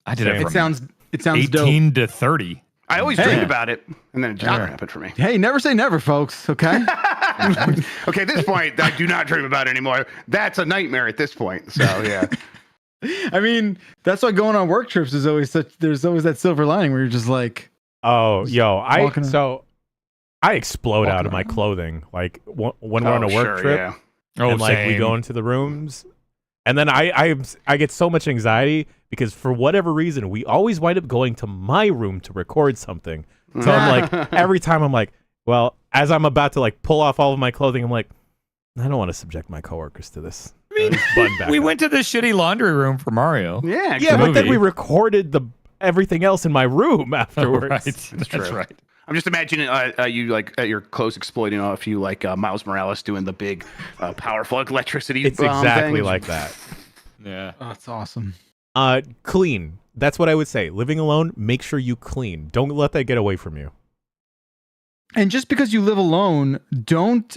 I did it. It sounds 18 to 30. I always dream about it, and then it just never happened for me. Hey, never say never, folks. Okay. Okay, at this point, I do not dream about it anymore. That's a nightmare at this point. So yeah. I mean, that's why going on work trips is always there's always that silver lining where you're just like, oh, yo, I explode out of my clothing when we're on a work trip. Yeah. And we go into the rooms, and then I get so much anxiety because for whatever reason we always wind up going to my room to record something. So I'm every time I'm well, as I'm about to pull off all of my clothing, I'm I don't want to subject my coworkers to this. We went to the shitty laundry room for Mario. Yeah, but then we recorded everything else in my room afterwards. Right. That's right. I'm just imagining you at your close exploiting a few Miles Morales doing the big, powerful electricity. It's exactly things. like that. Yeah. Oh, that's awesome. Clean. That's what I would say. Living alone, make sure you clean. Don't let that get away from you. And just because you live alone, don't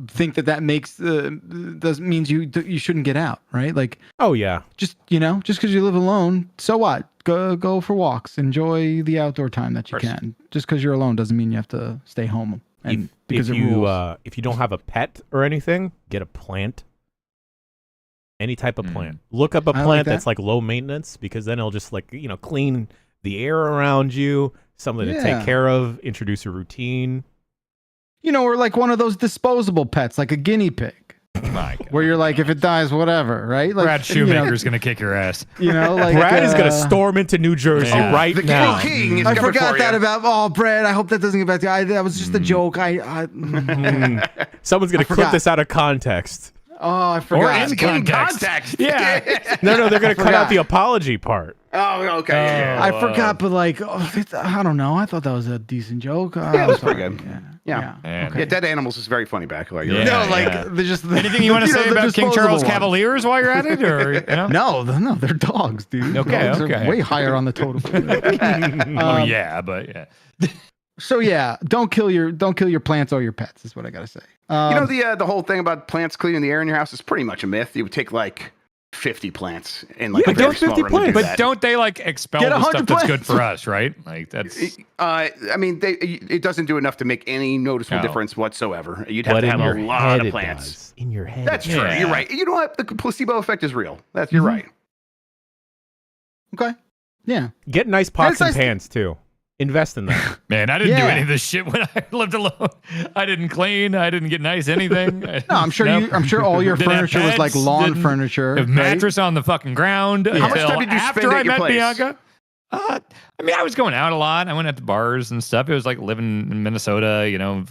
think that makes doesn't means you shouldn't get out, right? Oh yeah, just because you live alone, so what? Go for walks, enjoy the outdoor time that you can. Just because you're alone doesn't mean you have to stay home. And if you don't have a pet or anything, get a plant. Any type of plant. Look up a plant that's low maintenance, because then it'll just clean the air around you. Something to take care of. Introduce a routine. Or one of those disposable pets, like a guinea pig. My God. Where you're if it dies, whatever, right? Brad Shoemaker's gonna kick your ass. Brad is gonna storm into New Jersey right the now. King is I coming forgot for that you. about. Oh, Brad, I hope that doesn't get back to you. That was just a joke. Someone's gonna clip this out of context. Oh, I forgot. Or in context. Yeah. No, they're gonna cut out the apology part. Oh, okay. Yeah. I forgot, but I don't know. I thought that was a decent joke. Yeah, it was pretty good. Yeah. Okay. Dead Animals is very funny back. They're just anything you want to say about King Charles Cavaliers while you're at it, or No, they're dogs, dude. Dogs are way higher on the totem pole. So don't kill your plants or your pets is what I gotta say. The whole thing about plants cleaning the air in your house is pretty much a myth. You would take 50 plants in a very small room to do but that. don't they expel the stuff that's good for us, right? That's it doesn't do enough to make any noticeable difference whatsoever. You'd have to have a lot of plants in your head. That's true. You're right. The placebo effect is real. You're right. Okay. Yeah. Get nice pots and nice pans too. Invest in that. Man, I didn't do Yeah. any of this shit when I lived alone. I didn't clean. I didn't get nice anything. No, I'm sure all your Didn't have furniture was like pets, lawn didn't furniture. have mattress on the fucking ground How much until time did you after spend at I your met place? Bianca. I mean, I was going out a lot. I went out to bars and stuff. It was like living in Minnesota,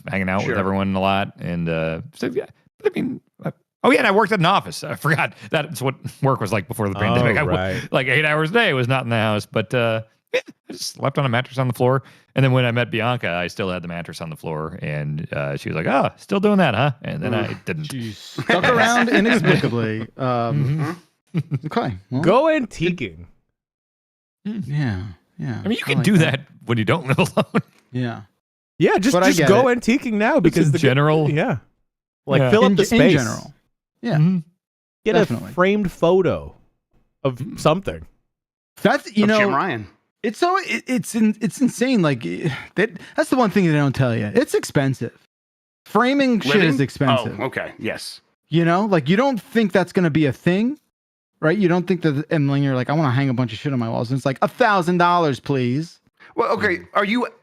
hanging out with everyone a lot. And so, yeah, but I mean, oh, yeah, and I worked at an office. I forgot that's what work was like before the pandemic. Right. Like 8 hours a day. I was not in the house, but yeah, I just slept on a mattress on the floor. And then when I met Bianca, I still had the mattress on the floor. And she was like, oh, still doing that, huh? And then I didn't. Jeez. Stuck around inexplicably. Okay. Well, Go antiquing. Yeah. Yeah. I mean, you I can like do that when you don't live alone. Yeah. Yeah, just But I get go it. antiquing now because in the general. Yeah. Like Yeah. fill up the In space. general. Yeah. Mhm. Get Definitely. a framed photo of something. That's Of Jim Ryan. it's so it's insane. Like that's the one thing they don't tell you. It's expensive. Framing shit Living? is expensive. Oh, okay. Yes. Like you don't think that's going to be a thing, right? You don't think that, and then you're like, I want to hang a bunch of shit on my walls, and it's like $1,000, please. Well, okay.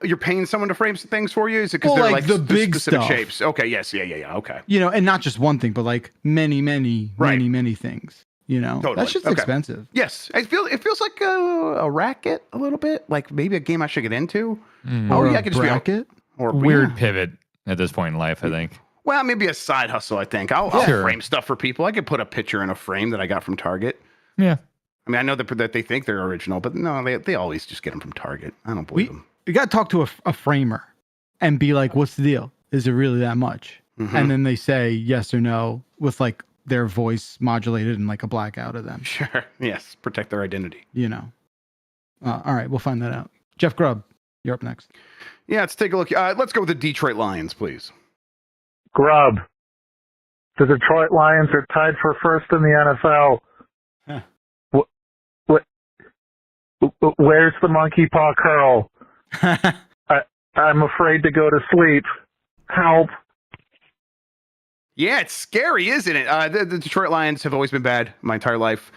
You're paying someone to frame some things for you? Is it because Well, they're like like the big specific stuff. shapes? Okay. Yes. Yeah. Okay. And not just one thing, but like many things. Totally. That's just Okay. expensive. Yes. It feels like a racket a little bit. Like maybe a game I should get into. Or yeah, a I could just be bracket. or Weird yeah. pivot at this point in life, I think. Well, maybe a side hustle. I think I'll Sure. frame stuff for people. I could put a picture in a frame that I got from Target. Yeah. I mean, I know that they think they're original, but no, they always just get them from Target. I don't believe them. You got to talk to a framer and be like, what's the deal? Is it really that much? Mhm. And then they say yes or no with like their voice modulated and like a blackout of them. Sure. Yes. Protect their identity. All right, we'll find that out. Jeff Grubb, you're up next. Yeah. Let's take a look. Let's go with the Detroit Lions, please. Grub. The Detroit Lions are tied for first in the NFL. Huh. Where's the monkey paw curl? I'm afraid to go to sleep. Help. Yeah, it's scary, isn't it? The Detroit Lions have always been bad my entire life.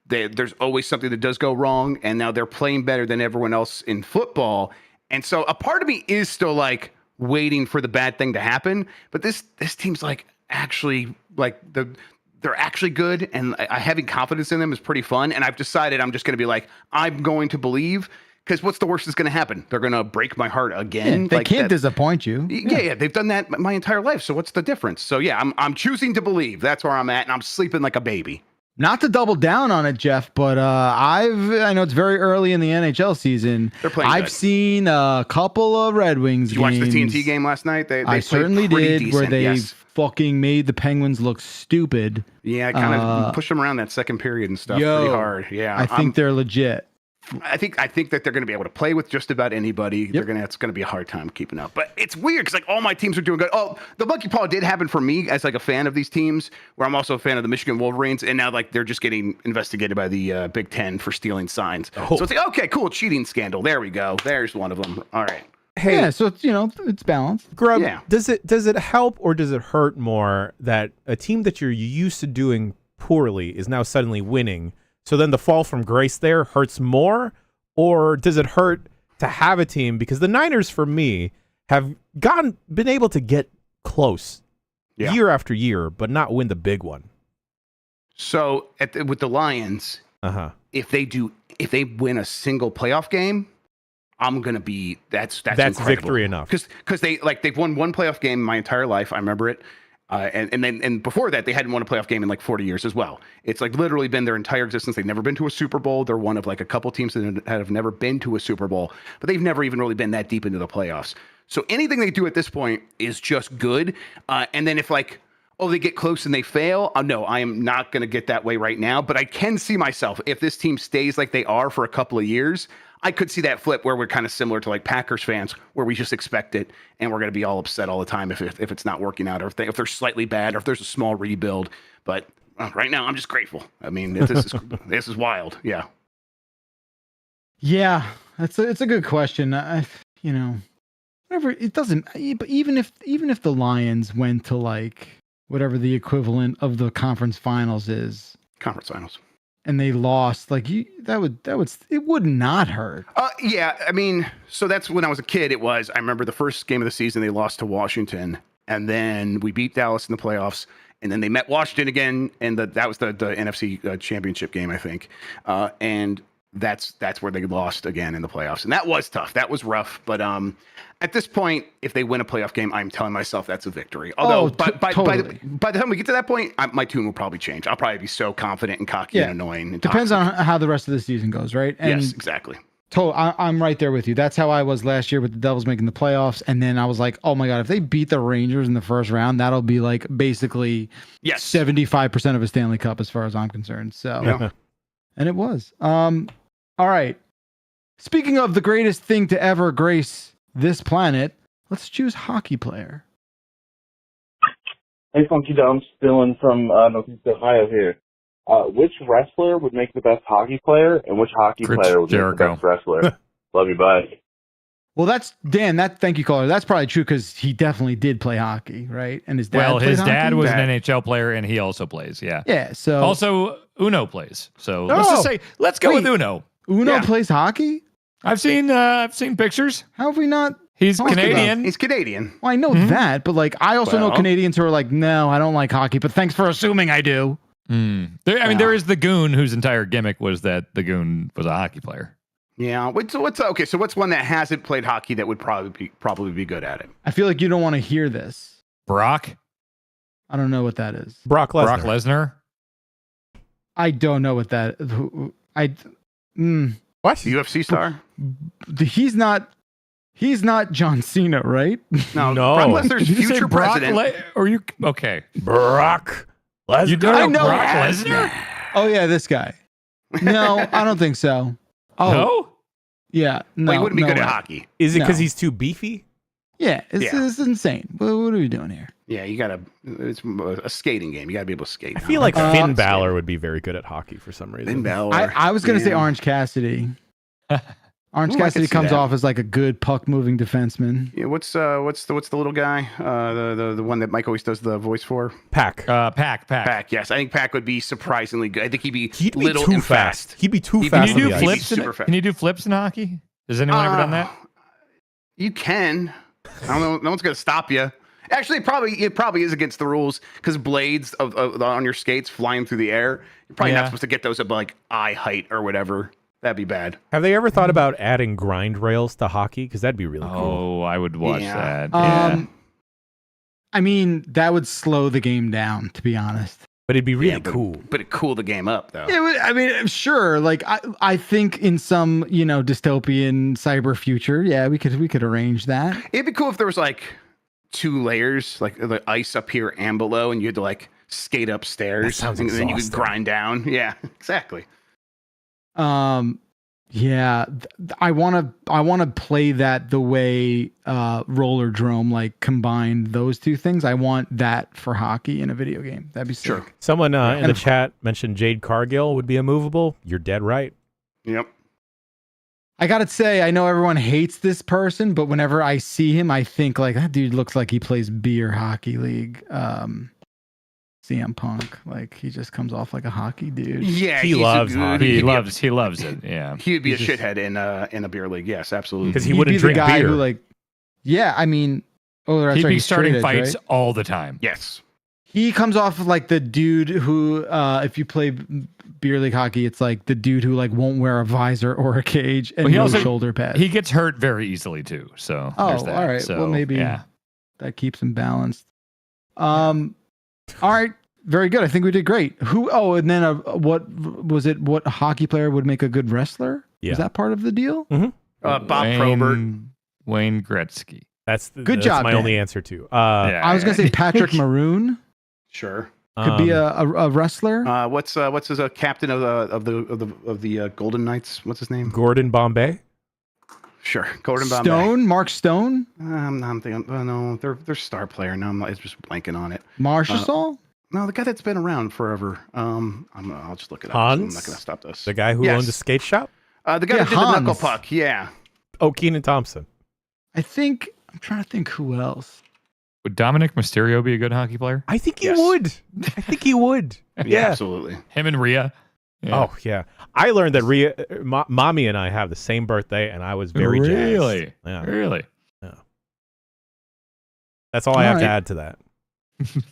There's always something that does go wrong, and now they're playing better than everyone else in football. And so a part of me is still like waiting for the bad thing to happen. But this team's like actually like they're actually good, and having confidence in them is pretty fun. And I've decided I'm just going to be like, I'm going to believe. Because what's the worst that's going to happen? They're going to break my heart again. They can't disappoint you. Yeah, they've done that my entire life. So what's the difference? So yeah, I'm choosing to believe. That's where I'm at, and I'm sleeping like a baby. Not to double down on it, Jeff, but I know it's very early in the NHL season. They're playing I've good. seen a couple of Red Wings Did you games. watch the TNT game last night? They I played certainly pretty did, where decent, they yes. fucking made the Penguins look stupid. Yeah, kind of pushed them around that second period and stuff pretty hard. Yeah, I think they're legit. I think that they're going to be able to play with just about anybody. It's going to be a hard time keeping up. But it's weird because like all my teams are doing good. Oh, the monkey paw did happen for me as like a fan of these teams, where I'm also a fan of the Michigan Wolverines, and now like they're just getting investigated by the Big Ten for stealing signs. Oh. So it's like, okay, cool, cheating scandal. There we go. There's one of them. All right. Hey, Yeah, so it's it's balanced. Grub, Yeah. does it help or does it hurt more that a team that you're used to doing poorly is now suddenly winning? So then the fall from grace there hurts more? Or does it hurt to have a team? Because the Niners, for me, have been able to get close year after year, but not win the big one. So with the Lions, if they win a single playoff game, I'm gonna be that's incredible. victory enough. Because they've won one playoff game my entire life. I remember it. And before that, they hadn't won a playoff game in like 40 years as well. It's like literally been their entire existence. They've never been to a Super Bowl. They're one of like a couple teams that have never been to a Super Bowl, but they've never even really been that deep into the playoffs. So anything they do at this point is just good. And then if like, they get close and they fail, no, I am not going to get that way right now. But I can see myself, if this team stays like they are for a couple of years, I could see that flip where we're kind of similar to like Packers fans, where we just expect it and we're going to be all upset all the time if it's not working out, or if they're slightly bad, or if there's a small rebuild. But right now, I'm just grateful. I mean, this is wild. Yeah. Yeah, it's a good question. Whatever, it doesn't. But even if the Lions went to like whatever the equivalent of the conference finals is, Conference finals. and they lost, like that would it would not hurt. Yeah, I mean, so that's when I was a kid. I remember the first game of the season they lost to Washington, and then we beat Dallas in the playoffs, and then they met Washington again, and that was the NFC championship game, I think, and that's where they lost again in the playoffs, and that was tough. That was rough, but at this point, if they win a playoff game, I'm telling myself that's a victory. Although, totally. by the time we get to that point, my tune will probably change. I'll probably be so confident and cocky and annoying. And Depends toxic. on how the rest of the season goes, right? And yes, exactly. I'm right there with you. That's how I was last year with the Devils making the playoffs. And then I was like, oh my God, if they beat the Rangers in the first round, that'll be like basically 75% of a Stanley Cup as far as I'm concerned. So, and it was. All right. Speaking of the greatest thing to ever grace this planet, let's choose hockey player. Hey, Funky Dumps, Dylan from Northeast Ohio here. Which wrestler would make the best hockey player, and which hockey player would make the best wrestler? Love you, bye. Well, that's Dan. Thank you, caller. That's probably true because he definitely did play hockey, right? And his dad. Well, his played dad hockey? was an NHL player, and he also plays. Yeah. Yeah. So also Uno plays. So let's just say let's go with Uno. Uno plays hockey. I've seen pictures. How have we not? He's Canadian. He's Canadian. Well, I know that, but like I also know Canadians who are like, no, I don't like hockey. But thanks for assuming I do. There is the Goon, whose entire gimmick was that the Goon was a hockey player. Yeah. So what's one that hasn't played hockey that would probably be good at it? I feel like you don't want to hear this. Brock? I don't know what that is. Brock Lesnar. Brock Lesnar? I don't know what that. What? UFC star? He's not John Cena, right? No. Brock Lesnar's Did you say future Brock president. Okay. Brock Lesnar. You don't know Brock Lesnar? Oh yeah, this guy. No, I don't think so. Oh no? Yeah, no. Well, he wouldn't be good way. at hockey. Is it because he's too beefy? Yeah, it's insane. What are we doing here? Yeah, it's a skating game. You gotta be able to skate. I feel like Finn Balor would be very good at hockey for some reason. Finn Balor. I was gonna say Orange Cassidy. Orange Cassidy comes off as like a good puck moving defenseman. Yeah, what's the little guy? The one that Mike always does the voice for? Pack. Pack. Yes, I think Pack would be surprisingly good. I think he'd be little too and fast. He'd be too Can fast. you do flips? Can you do flips in hockey? Has anyone ever done that? You can. I don't know. No one's gonna stop you. Actually, it probably is against the rules because blades on your skates flying through the air. You're probably not supposed to get those at like eye height or whatever. That'd be bad. Have they ever thought about adding grind rails to hockey? Because that'd be really cool. Oh, I would watch that. I mean, that would slow the game down, to be honest. But it'd be really cool. But it'd cool the game up, though. It would, I mean, sure. Like I think in some dystopian cyber future, we could arrange that. It'd be cool if there was like 2 layers, like the ice up here and below, and you had to like skate upstairs. That sounds and then you could grind down. Yeah, exactly. Yeah, I want to play that the way Roller Drome like combined those two things. I want that for hockey in a video game. That'd be sick. Sure. Someone in the chat mentioned Jade Cargill would be immovable. You're dead right. Yep. I gotta say, I know everyone hates this person, but whenever I see him, I think like that dude looks like he plays beer hockey league. CM Punk, like he just comes off like a hockey dude. Yeah, he loves hockey. He loves it. Yeah, he would be a shithead in a beer league. Yes, absolutely. Because he wouldn't drink the guy beer. Who like, yeah, I mean, he'd be starting edge, fights right? all the time. Yes, he comes off like the dude who, if you play beer league hockey, it's like the dude who like won't wear a visor or a cage and no shoulder pads. He gets hurt very easily too. So there's that. All right. So, well, maybe that keeps him balanced. All right. Very good. I think we did great. And then what was it? What hockey player would make a good wrestler? Yeah. Is that part of the deal? Mm-hmm. Bob Probert. Wayne Gretzky. That's good job. My Dan. only answer too. I was gonna say Patrick Maroon. Sure. Could be a wrestler. What's his captain of the Golden Knights? What's his name? Gordon Bombay. Sure, Gordon Bombay. Mark Stone. I'm thinking. No, they're star player. No, I'm just blanking on it. Marshall. No, the guy that's been around forever. I'll just look it up. Hans? I'm not gonna stop this. The guy who owned the skate shop. The guy that did the knuckle puck. Yeah. Oh, Keenan Thompson. I'm trying to think who else. Would Dominic Mysterio be a good hockey player? I think he would. I think he would. Yeah, absolutely. Him and Rhea. Yeah. Oh yeah, I learned that mommy and I have the same birthday, and I was very really, jazzed. Yeah. really. Yeah. That's all I have to add to that.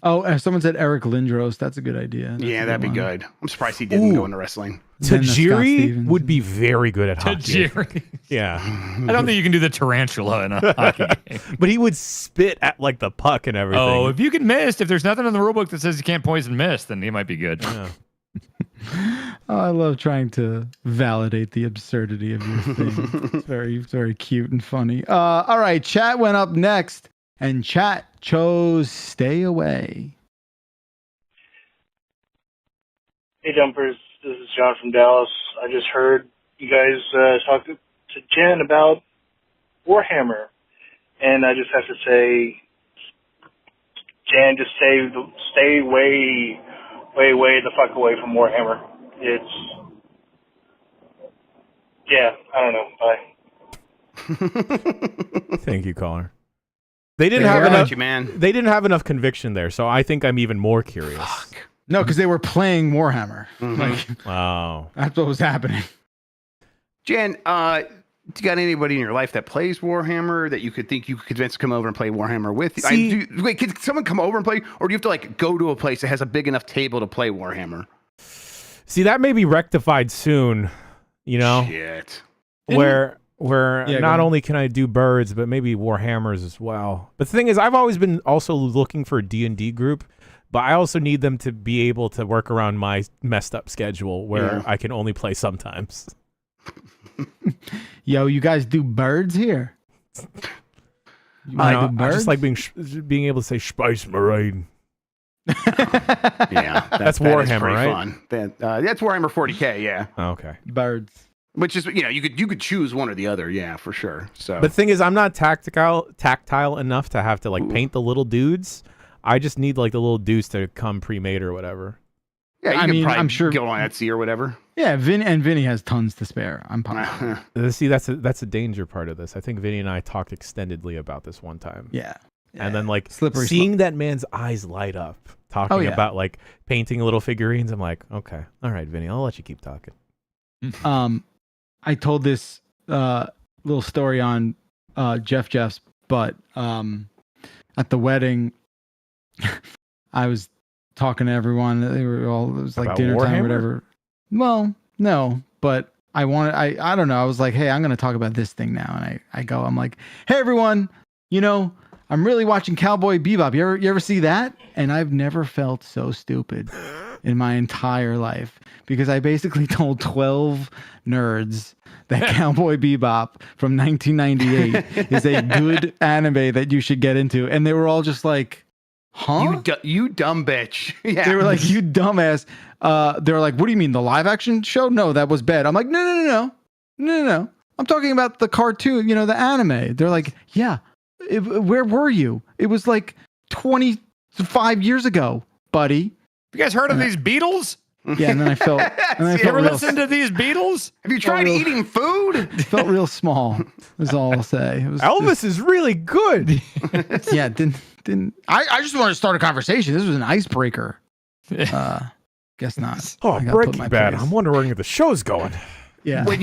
Oh, someone said Eric Lindros. That's a good idea. That's Yeah, a that'd be one. good. I'm surprised he didn't go into wrestling. Then the Scott Tajiri Stevens. would be very good at hockey. Tajiri. Yeah, I don't think you can do the tarantula in a hockey game. but he would spit at like the puck and everything. Oh, if you can mist, if there's nothing in the rulebook that says you can't poison mist, then he might be good. Yeah. Oh, I love trying to validate the absurdity of your thing. It's very, very cute and funny. All right, chat went up next, and chat chose Stay Away. Hey, Dumpers. This is John from Dallas. I just heard you guys talk to Jen about Warhammer, and I just have to say, Jen, just stay way the fuck away from Warhammer. I don't know. Bye. Thank you, caller. They didn't have enough. They didn't have enough conviction there, so I think I'm even more curious. Fuck. No, because they were playing Warhammer. Like, wow, that's what was happening. Jen, do you got anybody in your life that plays Warhammer that you could convince to come over and play Warhammer with? Wait, can someone come over and play, or do you have to like go to a place that has a big enough table to play Warhammer? See, that may be rectified soon. You know, Shit. where not only can I do birds, but maybe Warhammers as well. But the thing is, I've always been also looking for a D&D group, but I also need them to be able to work around my messed up schedule where I can only play sometimes. Yo, you guys do birds here? I just like being able to say Spice Marine. Yeah, that's Warhammer, right? Fun. That's Warhammer 40K. Yeah. Okay. Birds. Which is, you could choose one or the other. Yeah, for sure. So, but the thing is, I'm not tactile enough to have to like paint the little dudes. I just need like the little dudes to come pre-made or whatever. Yeah, I'm sure go on Etsy or whatever. Yeah, Vinny has tons to spare. I'm positive. See, that's a danger part of this. I think Vinny and I talked extendedly about this one time. Yeah. And then like Slippery seeing that man's eyes light up talking about like painting little figurines, I'm like, okay, all right, Vinny, I'll let you keep talking. I told this little story on Jeff's, but at the wedding, I was talking to everyone. They were all, it was like About dinner time Warhammer? or whatever. Well, no, but I don't know. I was like, hey, I'm going to talk about this thing now. And I'm like, hey, everyone, I'm really watching Cowboy Bebop. You ever see that? And I've never felt so stupid in my entire life because I basically told 12 nerds that Cowboy Bebop from 1998 is a good anime that you should get into. And they were all just like, huh? You dumb bitch. Yeah. They were like, you dumbass. They were like, what do you mean, the live action show? No, that was bad. I'm like, no. I'm talking about the cartoon, the anime. They're like, yeah. Where were you? It was like 25 years ago, buddy. You guys heard of these Beatles? Yeah, and then I felt. You ever listen to these Beatles? Have you tried eating food? It felt real small. Is all I'll say. It was Elvis is really good. Yeah, didn't. I just wanted to start a conversation. This was an icebreaker. Guess not. Oh, Breaking Bad. I'm wondering if the show's going. Yeah. When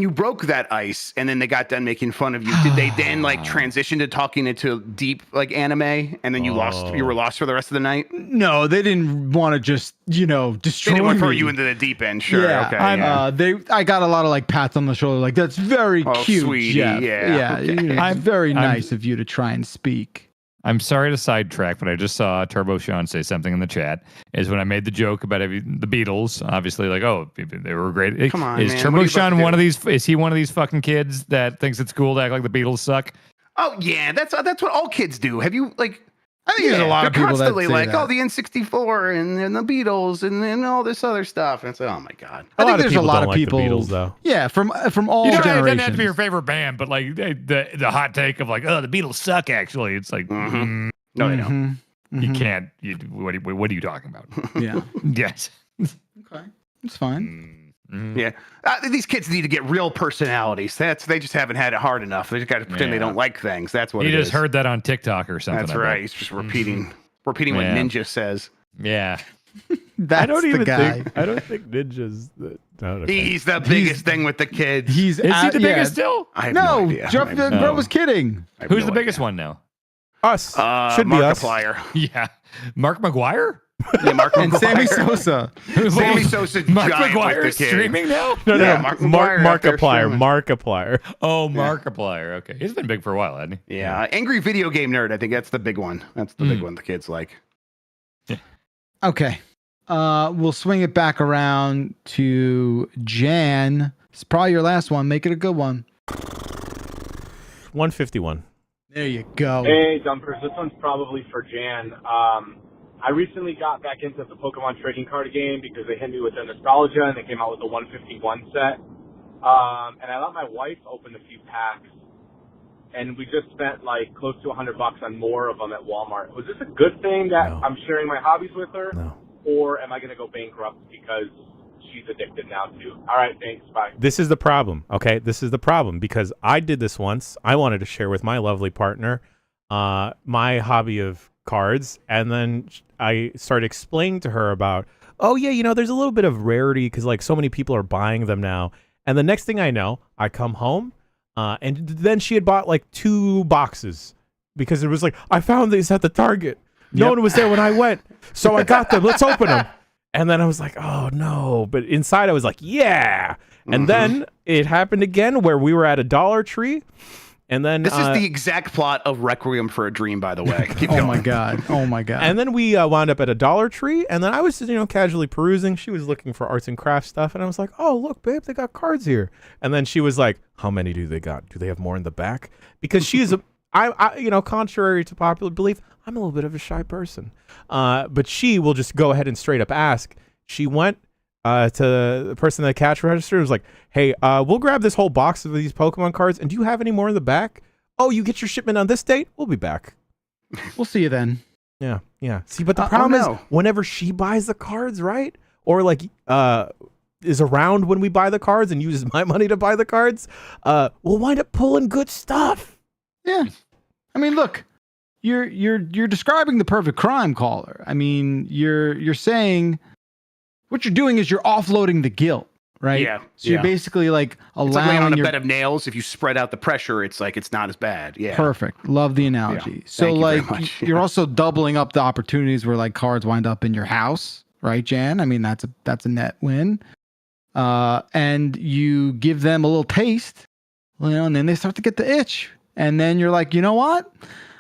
you broke that ice and then they got done making fun of you, did they then like transition to talking into deep like anime and then you were lost for the rest of the night? No, they didn't want to just destroy They didn't want to throw me. you into the deep end. Sure. Yeah, Okay. I got a lot of like pats on the shoulder, like that's very cute, sweetie, Jeff. yeah, okay. It's very nice of you to try and speak. I'm sorry to sidetrack, but I just saw Turbo Sean say something in the chat. Is when I made the joke about the Beatles, obviously, like, oh, they were great. Come on, is man. Turbo What are you about Sean to do? one of these? Is he one of these fucking kids that thinks it's cool to act like the Beatles suck? Oh yeah, that's what all kids do. Have you like? I think there's a lot of they're people that constantly say like, that. oh, the N64 and the Beatles and all this other stuff, and it's like, oh my god. I think there's a lot of like the people. Beatles, though. Yeah, from all You know, it generations. doesn't have to be your favorite band, but like the hot take of like, oh, the Beatles suck. Actually, it's like, No, they don't. You can't. What are you talking about? Yeah. Yes. Okay, it's fine. Yeah, these kids need to get real personalities. They just haven't had it hard enough. They just got to pretend they don't like things. That's what You it just is. heard that on TikTok or something. That's I bet. right. He's just repeating what Yeah. Ninja says. Yeah. That's I don't the even guy. think. I don't think Ninja's. He's the biggest thing with the kids. Is he the biggest still? I have no idea. Jeff, bro was kidding. Who's the biggest one now? Us. Should be us. Markiplier. Yeah. Mark McGuire? Yeah, Mark And McGuire. Sammy Sosa. Sammy Sosa. Mark giant with McGuire the is kids. streaming now? No, Yeah, Mark McGuire out there Markiplier. streaming. Markiplier. Oh, Markiplier. Okay. He's been big for a while, hasn't he? Yeah, angry video game nerd. I think that's the big one. That's the big one the kids like. Okay. We'll swing it back around to Jan. It's probably your last one. Make it a good one. 151. There you go. Hey, Dumpers. This one's probably for Jan. I recently got back into the Pokemon trading card game because they hit me with the nostalgia and they came out with the 151 set. And I let my wife open a few packs, and we just spent like close to $100 on more of them at Walmart. Was this a good thing that I'm sharing my hobbies with her? No. Or am I going to go bankrupt because she's addicted now too? All right, thanks. Bye. This is the problem, okay? This is the problem because I did this once. I wanted to share with my lovely partner my hobby of cards, and then I started explaining to her about, oh yeah, you know, there's a little bit of rarity because like so many people are buying them now. And the next thing I know, I come home, and then she had bought like 2 boxes because it was like, I found these at the Target. No one was there when I went, so I got them. Let's open them. And then I was like, oh no. But inside I was like, yeah. And then it happened again where we were at a Dollar Tree. And then This is the exact plot of Requiem for a Dream, by the way. Keep going. My God. Oh my God. And then we wound up at a Dollar Tree, and then I was, casually perusing. She was looking for arts and crafts stuff, and I was like, "Oh, look, babe, they got cards here." And then she was like, "How many do they got? Do they have more in the back?" Because she's contrary to popular belief, I'm a little bit of a shy person, but she will just go ahead and straight up ask. She went to the person at the cash register and was like, "Hey, we'll grab this whole box of these Pokemon cards, and do you have any more in the back? Oh, you get your shipment on this date? We'll be back." We'll see you then. Yeah. See, but the problem is whenever she buys the cards, right? Or like is around when we buy the cards and uses my money to buy the cards, we'll wind up pulling good stuff. Yeah. I mean, look, you're describing the perfect crime caller. I mean, you're saying what you're doing is you're offloading the guilt, right? Yeah. So you're basically like allowing It's like laying on a your bed of nails. If you spread out the pressure, it's like it's not as bad. Yeah. Perfect. Love the analogy. Yeah. So Thank you very like much. you're also doubling up the opportunities where like cards wind up in your house, right, Jan? I mean, that's a net win. And you give them a little taste, and then they start to get the itch. And then you're like, you know what?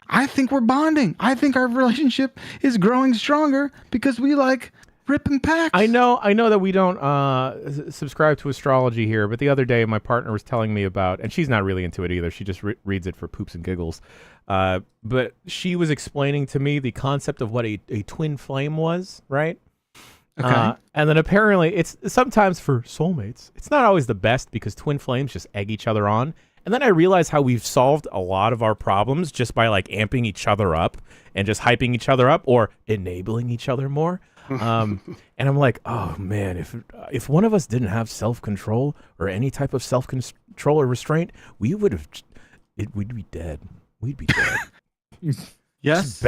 I think we're bonding. I think our relationship is growing stronger because we like ripping packs. I know that we don't subscribe to astrology here, but the other day my partner was telling me about, and she's not really into it either. She just reads it for poops and giggles. But she was explaining to me the concept of what a twin flame was, right? Okay. And then apparently it's sometimes for soulmates, it's not always the best because twin flames just egg each other on. And then I realized how we've solved a lot of our problems just by like amping each other up and just hyping each other up or enabling each other more. And I'm like, oh man, if one of us didn't have self-control or any type of self-control or restraint, we'd be dead. We'd be dead. Yes.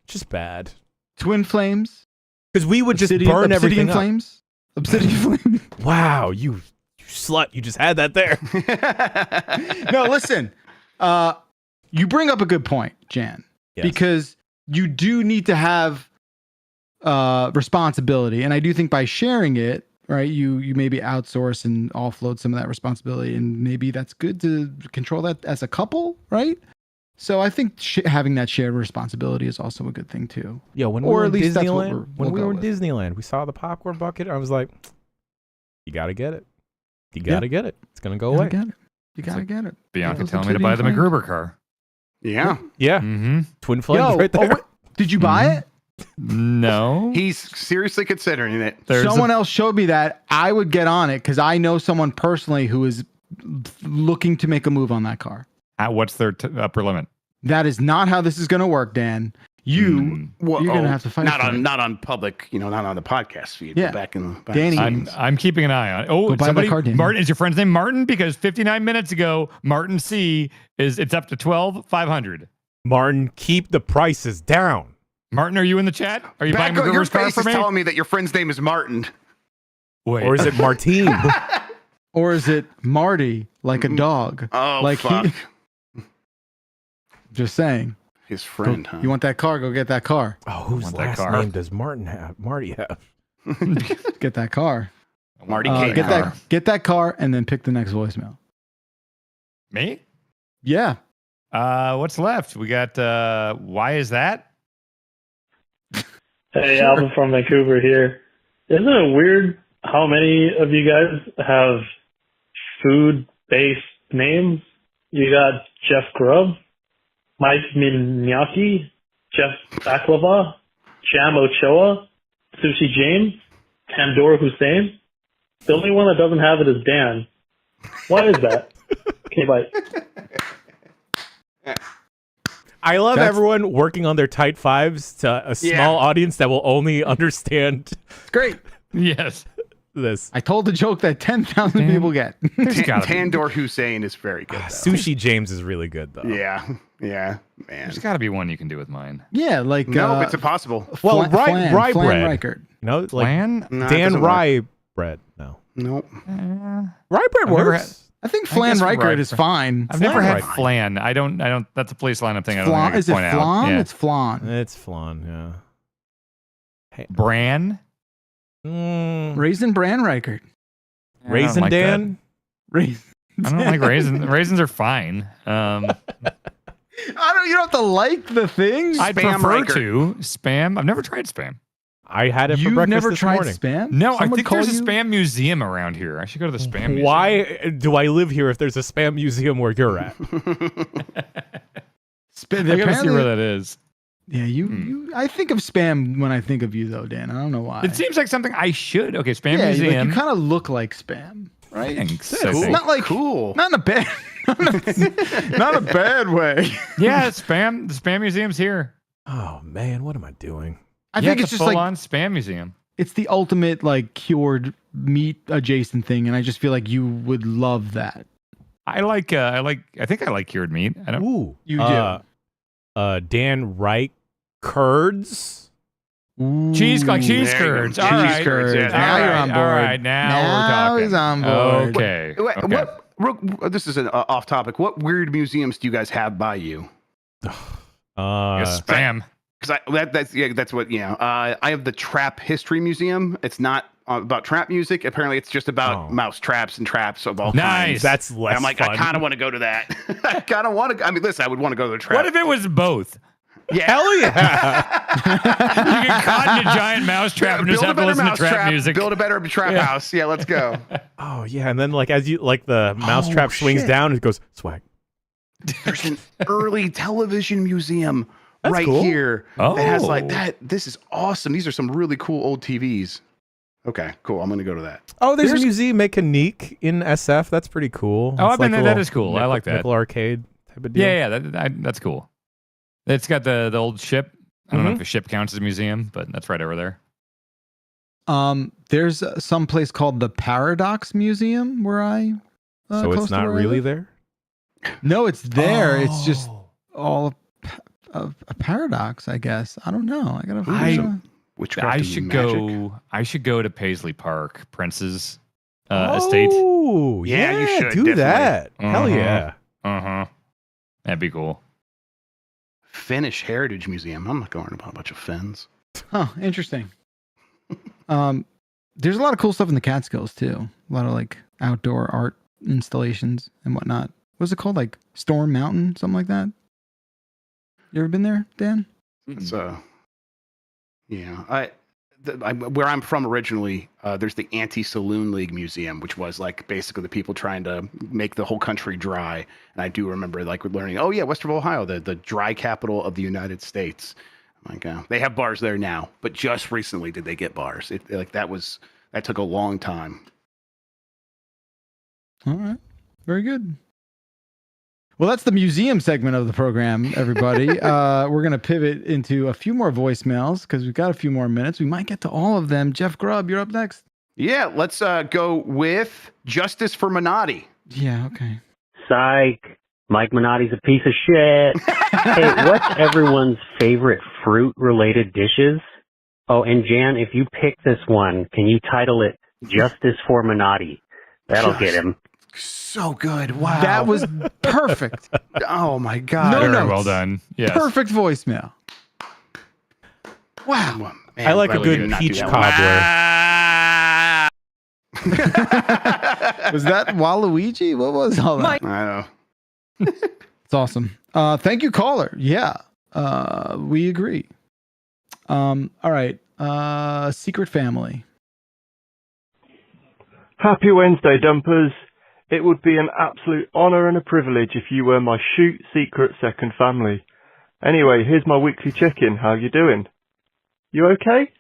Just bad. Twin flames. Because we would just burn everything up. Flames. Obsidian flames. Wow, you slut. You just had that there. No, listen. You bring up a good point, Jan. Yes. Because you do need to have responsibility. And I do think by sharing it, right, you maybe outsource and offload some of that responsibility. And maybe that's good to control that as a couple, right? So I think having that shared responsibility is also a good thing too. Yeah, when we were in Disneyland, we saw the popcorn bucket. I was like, you got to get it. You got to get it. It's going to go away. You got to get it. Bianca telling me to buy the MacGruber car. Yeah. Yeah. Mm-hmm. Twin flames right there. Did you buy it? No. He's seriously considering it. Someone else showed me that. I would get on it because I know someone personally who is looking to make a move on that car. What's their upper limit? That is not how this is going to work, Dan. You're going to have to fight. Not on public, not on the podcast feed. Yeah. But back in the Danny. I'm keeping an eye on it. Oh, somebody, Martin, is your friend's name Martin? Because 59 minutes ago, Martin C it's up to 12,500. Martin, keep the prices down. Martin, are you in the chat? Are you buying Your McGruber's car face for is me? telling me that your friend's name is Martin. Wait. Or is it Martine? Or is it Marty, like a dog? Oh, like fuck. Just saying. His friend, huh? You want that car? Go get that car. Oh, whose last name does Marty have? Get that car. Marty get that car and then pick the next voicemail. Me? Yeah. What's left? We got why is that? Hey, Alvin from Vancouver here. Isn't it weird how many of you guys have food-based names? You got Jeff Grubb, Mike Minotti, Jeff Baklava, Jam Ochoa, Sushi James, Pandora Hussein. The only one that doesn't have it is Dan. Why is that? Okay, bye. I love everyone working on their tight fives to a small audience that will only understand. Great. Yes. This. I told the joke that 10,000 people get. Tandor Hussein is very good. Sushi James is really good, though. Yeah, man. There's got to be one you can do with mine. Yeah, like no, it's impossible. Well, rye bread. Reichert. No, like Flan? No, it Dan doesn't Rye bread. No, nope. Rye bread works. I think Flan Reichert is fine. I've never had flan. I don't. That's a place line up thing. I don't Flan, think I is it can point out. flan? Yeah. It's flan. It's flan. Yeah. Hey, Bran. Raisin Bran Reichert. Raisin like Dan. Raisin. I don't like raisins. Raisins are fine. You don't have to like the thing. I'd Spam prefer Reichert. to spam. I've never tried spam. I had it for You've breakfast never this tried morning. spam? No, Someone I think call there's a you? spam museum around here. I should go to the spam museum. Why do I live here if there's a spam museum where you're at? I gotta see where that is. Yeah, you. I think of spam when I think of you, though, Dan. I don't know why. It seems like something I should. Okay, spam yeah, museum. you kind of look like spam, right? Thanks, It's I think. not like cool. Not in a bad, not a bad way. Yeah, spam. The spam museum's here. Oh man, what am I doing? I think it's a just like full-on spam museum. it's the ultimate like cured meat adjacent thing, and I just feel like you would love that. I think I like cured meat. I don't. Ooh, You do. Dan Reich curds. Cheese curds. All right. Cheese curds. Yeah. Now you're on board. All right, now we're talking. he's on board. Okay. What? This is an off topic. What weird museums do you guys have by you? Spam. Because that's what I have the Trap History Museum. It's not about trap music. Apparently, it's just about mouse traps and traps of all kinds. That's less. And I'm like, fun. I kind of want to go to that. I kind of want to. I mean, listen, I would want to go to the trap. What if it was both? Yeah. Hell yeah! You get caught in a giant mouse trap and just have to listen to trap music. Build a better trap house. Yeah, let's go. Oh yeah, and then like as you the mouse trap swings down, it goes swag. There's an early television museum That's cool. here Oh. that has like that. This is awesome. These are some really cool old TVs. Okay, cool. I'm gonna go to that. Oh, there's a museum mécanique in SF. That's pretty cool. Oh, It's I've been there. a That little is cool. I like that. Nickel arcade type of deal. Yeah, that's cool. It's got the old ship. I don't know if a ship counts as a museum, but that's right over there. There's some place called the Paradox Museum where I. So it's not really there. No, it's there. It's just all a paradox, I guess. I don't know. I gotta. Witchcraft I and should magic. go. I should go to Paisley Park, Prince's estate. Oh, Yeah, you should, do definitely. that. Hell yeah. That'd be cool. Finnish Heritage Museum. I'm not going about a bunch of Finns. Huh, interesting. There's a lot of cool stuff in the Catskills too. A lot of like outdoor art installations and whatnot. What's it called? Like Storm Mountain, something like that. You ever been there, Dan? It's where I'm from originally. There's the Anti-Saloon League Museum, which was like basically the people trying to make the whole country dry. And I do remember like learning, oh yeah, Western Ohio, the dry capital of the United States. Like they have bars there now, but just recently did they get bars. That took a long time. All right. Very good. Well, that's the museum segment of the program, everybody. We're going to pivot into a few more voicemails because we've got a few more minutes. We might get to all of them. Jeff Grubb, you're up next. Yeah, let's go with Justice for Minotti. Yeah, okay. Psych. Mike Minotti's a piece of shit. Hey, what's everyone's favorite fruit-related dishes? Oh, and Jan, if you pick this one, can you title it Justice for Minotti? That'll get him. So good. Wow. That was perfect. Oh my God. No Very notes. well done. Yes. Perfect voicemail. Wow. Man, I like a glad we did good not do peach that one. cobbler. Was that Waluigi? What was all that? I know. It's awesome. Thank you, caller. Yeah. We agree. All right. Secret Family. Happy Wednesday, Dumpers. It would be an absolute honour and a privilege if you were my shoot secret second family. Anyway, here's my weekly check-in. How you doing? You okay?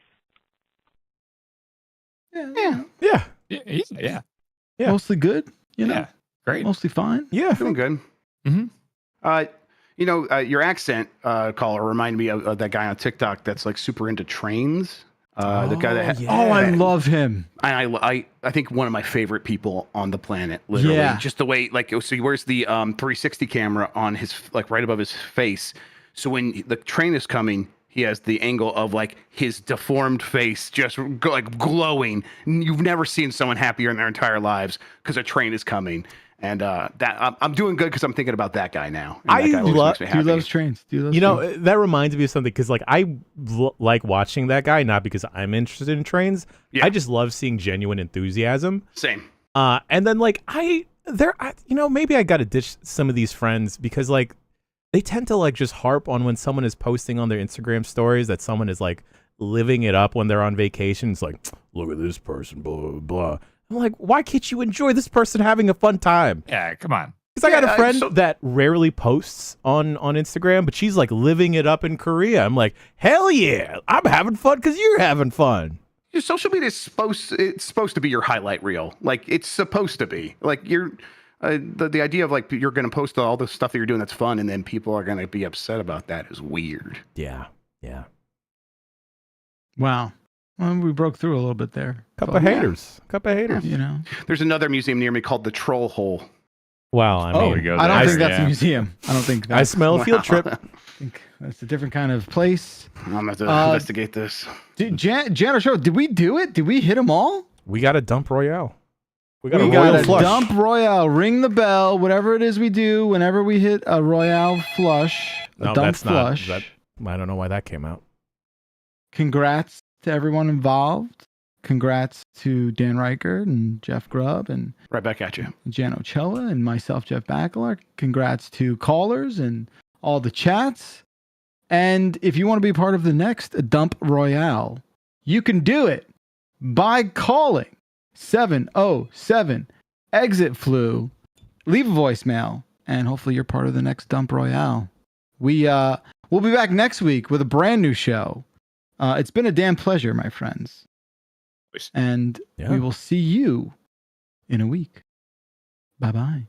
Yeah. Yeah. Mostly good. You know. Yeah. Great. Mostly fine. Yeah. Doing good. Mm-hmm. Your accent, caller, reminded me of that guy on TikTok that's like super into trains. The guy that I love him. I think one of my favorite people on the planet. Literally, Yeah. just the way so he wears the 360 camera on his right above his face. So when the train is coming, he has the angle of like his deformed face just like glowing. You've never seen someone happier in their entire lives because a train is coming. And that I'm doing good because I'm thinking about that guy now. And that guy always makes me Do you happy. love trains? Do you love You know, trains? that reminds me of something because, like, I like watching that guy, not because I'm interested in trains. Yeah. I just love seeing genuine enthusiasm. Same. And then, like, maybe I got to ditch some of these friends because, like, they tend to, like, just harp on when someone is posting on their Instagram stories that someone is, like, living it up when they're on vacation. It's like, look at this person, blah, blah, blah. I'm like, why can't you enjoy this person having a fun time? Yeah, come on. Because I got a friend that rarely posts on Instagram, but she's like living it up in Korea. I'm like, hell yeah, I'm having fun because you're having fun. Your social media is supposed to be your highlight reel. Like it's supposed to be. Like you're the idea of like you're going to post all the stuff that you're doing that's fun, and then people are going to be upset about that is weird. Yeah. Wow. Well, we broke through a little bit there. Couple of haters. You know. There's another museum near me called the Troll Hole. Wow. I mean, I don't think that's a museum. I don't think that's I smell a field trip. I think that's a different kind of place. I'm going to have to investigate this. Jan or Show, did we do it? Did we hit them all? We got a dump royale. We got a flush. dump royale. Ring the bell. Whatever it is we do, whenever we hit a royale flush, No, dump that's flush. not. I don't know why that came out. Congrats to everyone involved. Congrats to Dan Reichert and Jeff Grubb and right back at you, Jan Ochoa and myself, Jeff Bakalar. Congrats to callers and all the chats. And if you want to be part of the next Dump Royale, you can do it by calling 707 Exit Flu. Leave a voicemail, and hopefully you're part of the next Dump Royale. We'll be back next week with a brand new show. It's been a damn pleasure, my friends. And we will see you in a week. Bye-bye.